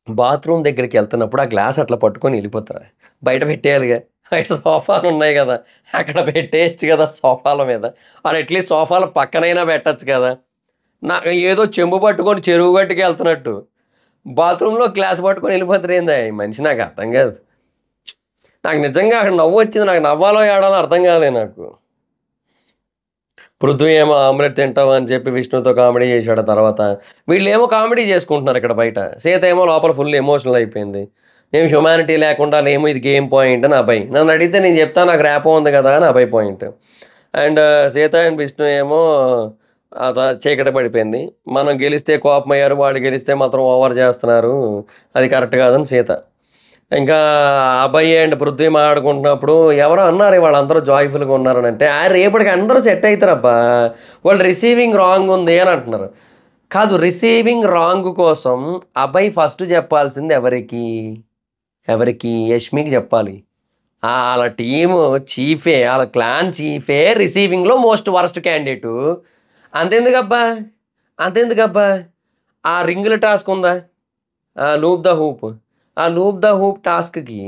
బాత్రూమ్ దగ్గరికి వెళ్తున్నప్పుడు ఆ గ్లాస్ అట్లా పట్టుకొని వెళ్ళిపోతారా? బయట పెట్టేయాలిగా, బయట సోఫాలు ఉన్నాయి కదా, అక్కడ పెట్టేయచ్చు కదా సోఫాల మీద. అది అట్లీస్ట్ సోఫాల పక్కనైనా పెట్టచ్చు కదా. నాకు ఏదో చెంబు పట్టుకొని చెరువు గట్టుకు వెళ్తున్నట్టు బాత్రూంలో గ్లాస్ పట్టుకొని వెళ్ళిపోతారు ఏందా ఈ మనిషి? నాకు అర్థం కాదు. నాకు నిజంగా అక్కడ నవ్వు వచ్చింది. నాకు నవ్వాలో ఏడాలో అర్థం కాలే నాకు. పృథ్వీ ఏమో ఆమ్లెట్ తింటావా అని చెప్పి విష్ణుతో కామెడీ చేశాడు. తర్వాత వీళ్ళేమో కామెడీ చేసుకుంటున్నారు ఇక్కడ బయట. సీత ఏమో లోపల ఫుల్ ఎమోషనల్ అయిపోయింది. మేము హ్యుమానిటీ లేకుండా లేము, ఇది గేమ్ పాయింట్ అని అబ్బాయి. నన్ను అడిగితే నేను చెప్తాను నాకు ర్యాపో ఉంది కదా అని అబ్బాయి point. And Sita and Vishnu ఏమో చీకటి పడిపోయింది. మనం గెలిస్తే కోపమయ్యారు, వాళ్ళు గెలిస్తే మాత్రం ఓవర్ చేస్తున్నారు, అది కరెక్ట్ కాదని సీత. ఇంకా అబ్బాయి అండ్ పృథ్వీ మాట్లాడుకుంటున్నప్పుడు ఎవరో అన్నారు వాళ్ళందరూ జాయ్ఫుల్గా ఉన్నారని. అంటే రేపటికి అందరూ సెట్ అవుతారబ్బా, వాళ్ళు రిసీవింగ్ రాంగ్ ఉంది అని అంటున్నారు. కాదు, రిసీవింగ్ రాంగ్ కోసం అబ్బాయి ఫస్ట్ చెప్పాల్సింది ఎవరికి యష్మికి చెప్పాలి. వాళ్ళ టీము చీఫే, వాళ్ళ క్లాన్ చీఫే రిసీవింగ్లో మోస్ట్ వరస్ట్ క్యాండిడేటు. అంతెందుకబ్బా ఆ రింగుల టాస్క్ ఉందా, లూప్ ద హూప్ టాస్క్కి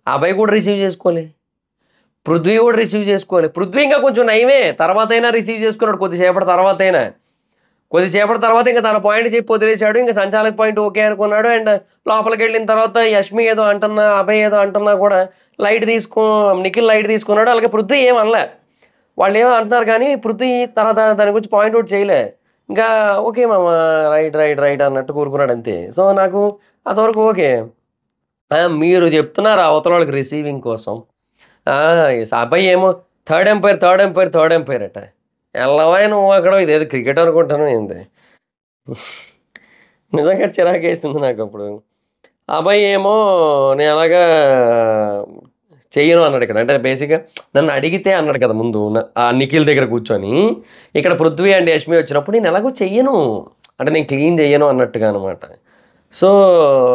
అబ్బాయి కూడా రిసీవ్ చేసుకోవాలి, పృథ్వీ కూడా రిసీవ్ చేసుకోవాలి. పృథ్వీ ఇంకా కొంచెం నయమే, తర్వాత అయినా రిసీవ్ చేసుకున్నాడు, కొద్దిసేపటి తర్వాత ఇంకా తన పాయింట్ చెప్పి వదిలేశాడు. ఇంకా సంచాలక పాయింట్ ఓకే అనుకున్నాడు. అండ్ లోపలికి వెళ్ళిన తర్వాత యష్మి ఏదో అంటున్నా, అబ్బాయి ఏదో అంటున్నా కూడా నిఖిల్ లైట్ తీసుకున్నాడు. అలాగే పృథ్వీ ఏం అనలే. వాళ్ళు ఏమో అంటున్నారు కానీ పృథ్వీ తర్వాత దాని గురించి పాయింట్ అవుట్ చేయలే. ఇంకా ఓకే మామ, రైట్ అన్నట్టు కూరుకున్నాడు అంతే. సో నాకు అంతవరకు ఓకే. మీరు చెప్తున్నారు అవతల వాళ్ళకి రిసీవింగ్ కోసం. అబ్బాయి ఏమో థర్డ్ ఎంపైర్ అట. ఎల్లవా నువ్వు అక్కడ, ఇదేదో క్రికెట్ అనుకుంటాను ఏంది. నిజంగా చిరాకేసింది నాకు అప్పుడు. అబ్బాయి ఏమో నేను అలాగా చెయ్యను అన్నాడు ఇక్కడ. అంటే బేసిక్గా నన్ను అడిగితే అన్నాడు కదా ముందు ఆ నిఖిల్ దగ్గర కూర్చొని. ఇక్కడ పృథ్వీ అండ్ యష్మి వచ్చినప్పుడు నేను ఎలాగో చెయ్యను, అంటే నేను క్లీన్ చెయ్యను అన్నట్టుగా అనమాట. సో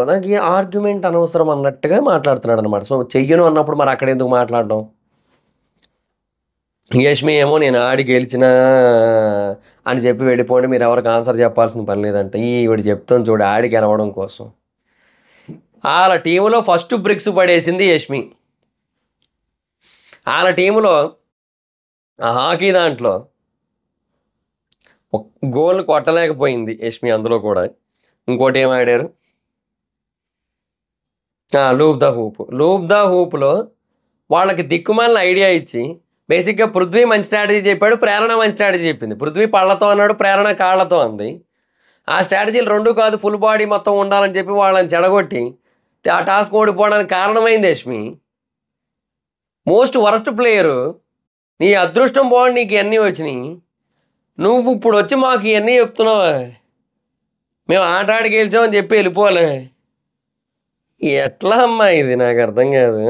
నాకు ఈ ఆర్గ్యుమెంట్ అనవసరం అన్నట్టుగా మాట్లాడుతున్నాడు అనమాట. సో చెయ్యను అన్నప్పుడు మరి అక్కడ ఎందుకు మాట్లాడడం? యష్మి ఏమో నేను ఆడి గెలిచినా అని చెప్పి వెళ్ళిపోండి, మీరు ఎవరికి ఆన్సర్ చెప్పాల్సిన పని లేదంటే ఈవిడ చెప్తాను చూడు ఆడి గెలవడం కోసం. వాళ్ళ టీంలో ఫస్ట్ బ్రిక్స్ పడేసింది యష్మి. వాళ్ళ టీంలో ఆ హాకీ దాంట్లో గోల్ కొట్టలేకపోయింది యష్మి. అందులో కూడా ఇంకోటి ఏం ఆడారు, లూప్ ద హూప్లో వాళ్ళకి దిక్కుమాలిన ఐడియా ఇచ్చి బేసిక్గా పృథ్వీ మంచి స్ట్రాటజీ చెప్పాడు, ప్రేరణ మంచి స్ట్రాటజీ చెప్పింది. పృథ్వీ పళ్ళతో అన్నాడు, ప్రేరణ కాళ్ళతో అంది. ఆ స్ట్రాటజీలు రెండూ కాదు, ఫుల్ బాడీ మొత్తం ఉండాలని చెప్పి వాళ్ళని చెడగొట్టి ఆ టాస్క్ ఓడిపోవడానికి కారణమైంది యష్మి. Most worst player. నీ అదృష్టం బాగుండి నీకు ఇవన్నీ వచ్చినాయి, నువ్వు ఇప్పుడు వచ్చి మాకు ఇవన్నీ చెప్తున్నావా? మేము ఆడి గెలిచామని చెప్పి వెళ్ళిపోలే. ఎట్లా అమ్మా ఇది? నాకు అర్థం కాదు.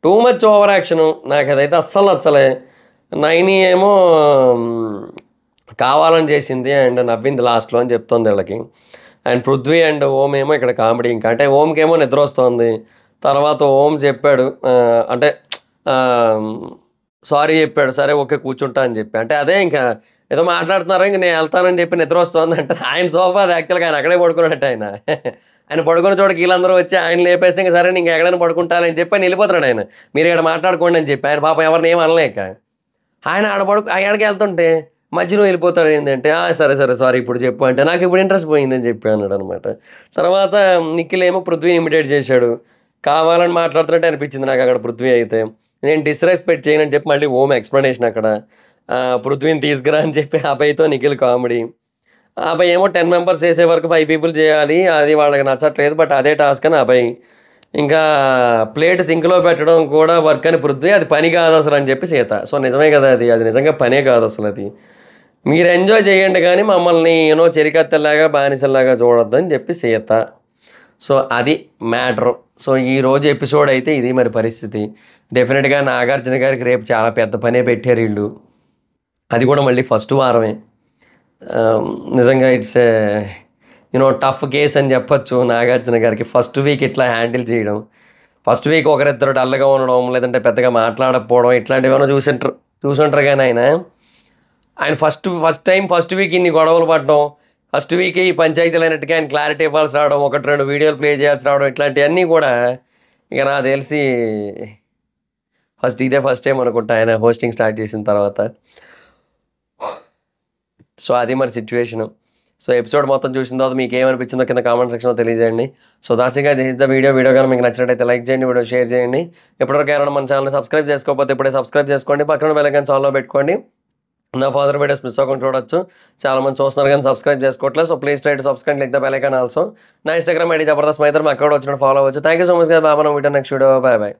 టూ మచ్ ఓవర్ యాక్షను, నాకు అదైతే అస్సలు నచ్చలే. నైని ఏమో కావాలని చేసింది అండ్ నవ్వింది లాస్ట్లో అని చెప్తుంది వీళ్ళకి. అండ్ పృథ్వీ అండ్ ఓం ఏమో ఇక్కడ కామెడీ. ఇంకా అంటే ఓంకేమో నిద్ర వస్తుంది. తర్వాత ఓం చెప్పాడు, అంటే సారీ చెప్పాడు, సరే ఓకే కూర్చుంటా అని చెప్పి. అంటే అదే ఇంకా ఏదో మాట్లాడుతున్నారు, ఇంక నేను వెళ్తానని చెప్పి నిద్ర వస్తుంది అంటే ఆయన సోఫా యాక్చువల్గా ఆయన అక్కడే పడుకున్నట్టు. ఆయన పడుకున్న చోటకి వీళ్ళందరూ వచ్చి ఆయన లేపేస్తే ఇంకా సరే ఇంక ఎక్కడైనా పడుకుంటారని చెప్పి ఆయన వెళ్ళిపోతున్నాడు. ఆయన మీరు ఇక్కడ మాట్లాడుకోండి అని చెప్పి ఆయన పాపం ఎవరిని ఏం అనలేక ఆయన ఆడకి వెళ్తుంటే మధ్యలో వెళ్ళిపోతాడు. ఏంటంటే సరే సారీ ఇప్పుడు చెప్పు అంటే నాకు ఇప్పుడు ఇంట్రెస్ట్ పోయిందని చెప్పి అన్నాడు అనమాట. తర్వాత నిఖిల్ ఏమో పృథ్వీని ఇమిటేట్ చేశాడు, కావాలని మాట్లాడుతున్నట్టు అనిపించింది నాకు అక్కడ. పృథ్వీ అయితే నేను డిస్రెస్పెక్ట్ చేయనని చెప్పి మళ్ళీ ఓం ఎక్స్ప్లెనేషన్ అక్కడ. పృథ్వీని తీసుకురా అని చెప్పి అబ్బాయితో నిఖిల్ కామెడీ. అబ్బాయి ఏమో 10 మెంబర్స్ చేసే వరకు 5 పీపుల్ చేయాలి, అది వాళ్ళకి నచ్చట్లేదు, బట్ అదే టాస్క్ అని అబ్బాయి. ఇంకా ప్లేట్ సింక్లో పెట్టడం కూడా వర్క్ అని పృథ్వీ, అది పని కాదు అసలు అని చెప్పి సీత. సో నిజమే కదా, అది నిజంగా పనే కాదు అసలు. అది మీరు ఎంజాయ్ చేయండి కానీ మమ్మల్ని చెరికత్తెల్లాగా బానిసల్లాగా చూడొద్దని చెప్పి సీత. సో అది మ్యాటర్. సో ఈరోజు ఎపిసోడ్ అయితే ఇది మరి పరిస్థితి. డెఫినెట్గా నాగార్జున గారికి రేపు చాలా పెద్ద పనే పెట్టారు వీళ్ళు, అది కూడా మళ్ళీ ఫస్ట్ వారమే. నిజంగా ఇట్స్ టఫ్ కేస్ అని చెప్పొచ్చు నాగార్జున గారికి. ఫస్ట్ వీక్ ఇట్లా హ్యాండిల్ చేయడం ఫస్ట్ వీక్ ఒకరిద్దరు డల్గా ఉండడం లేదంటే పెద్దగా మాట్లాడకపోవడం ఇట్లాంటివి ఏమైనా చూసుంటారు కానీ ఆయన ఫస్ట్ వీక్ ఇన్ని గొడవలు పడడం, ఫస్ట్ వీక్ ఈ పంచాయతీలు అయినట్టుగా ఆయన క్లారిటీ ఇవ్వాల్సి రావడం, 1-2 వీడియోలు ప్లే చేయాల్సి రావడం, ఇట్లాంటివన్నీ కూడా ఇక నాకు తెలిసి ఇదే ఫస్ట్ టైం అనుకుంటా ఆయన హోస్టింగ్ స్టార్ట్ చేసిన తర్వాత. సో అది మరి సిచ్యువేషను. సో ఎపిసోడ్ మొత్తం చూసిన తర్వాత మీకు ఏమనిపించిందో కింద కామెంట్ సెక్షన్లో తెలియజేయండి. So that's it, this is the video కానీ మీకు నచ్చినట్టయితే లైక్ చేయండి, వీడియో షేర్ చేయండి. ఇప్పటివరకు ఎవరైనా మన ఛానల్ని సబ్స్క్రైబ్ చేసుకోకపోతే ఇప్పుడే సబ్స్క్రైబ్ చేసుకోండి, పక్కన బెల్ ఐకాన్ ఆన్లో పెట్టుకోండి. నా ఫాదర్ వీడియోస్ మిస్ అవ్వకుండా చూడొచ్చు. చాలా మంది చూస్తున్నారు కానీ సబ్స్క్రైబ్ చేసుకోవట్లేదు. So please try to subscribe, click the bell icon also. నా ఇన్స్టాగ్రామ్ ఐడి జబర్దస్త్ మైదర్, మా అక్కడ వచ్చిన ఫాలో అవ్వచ్చు. Thank you so much. బాబా video next video. Bye bye.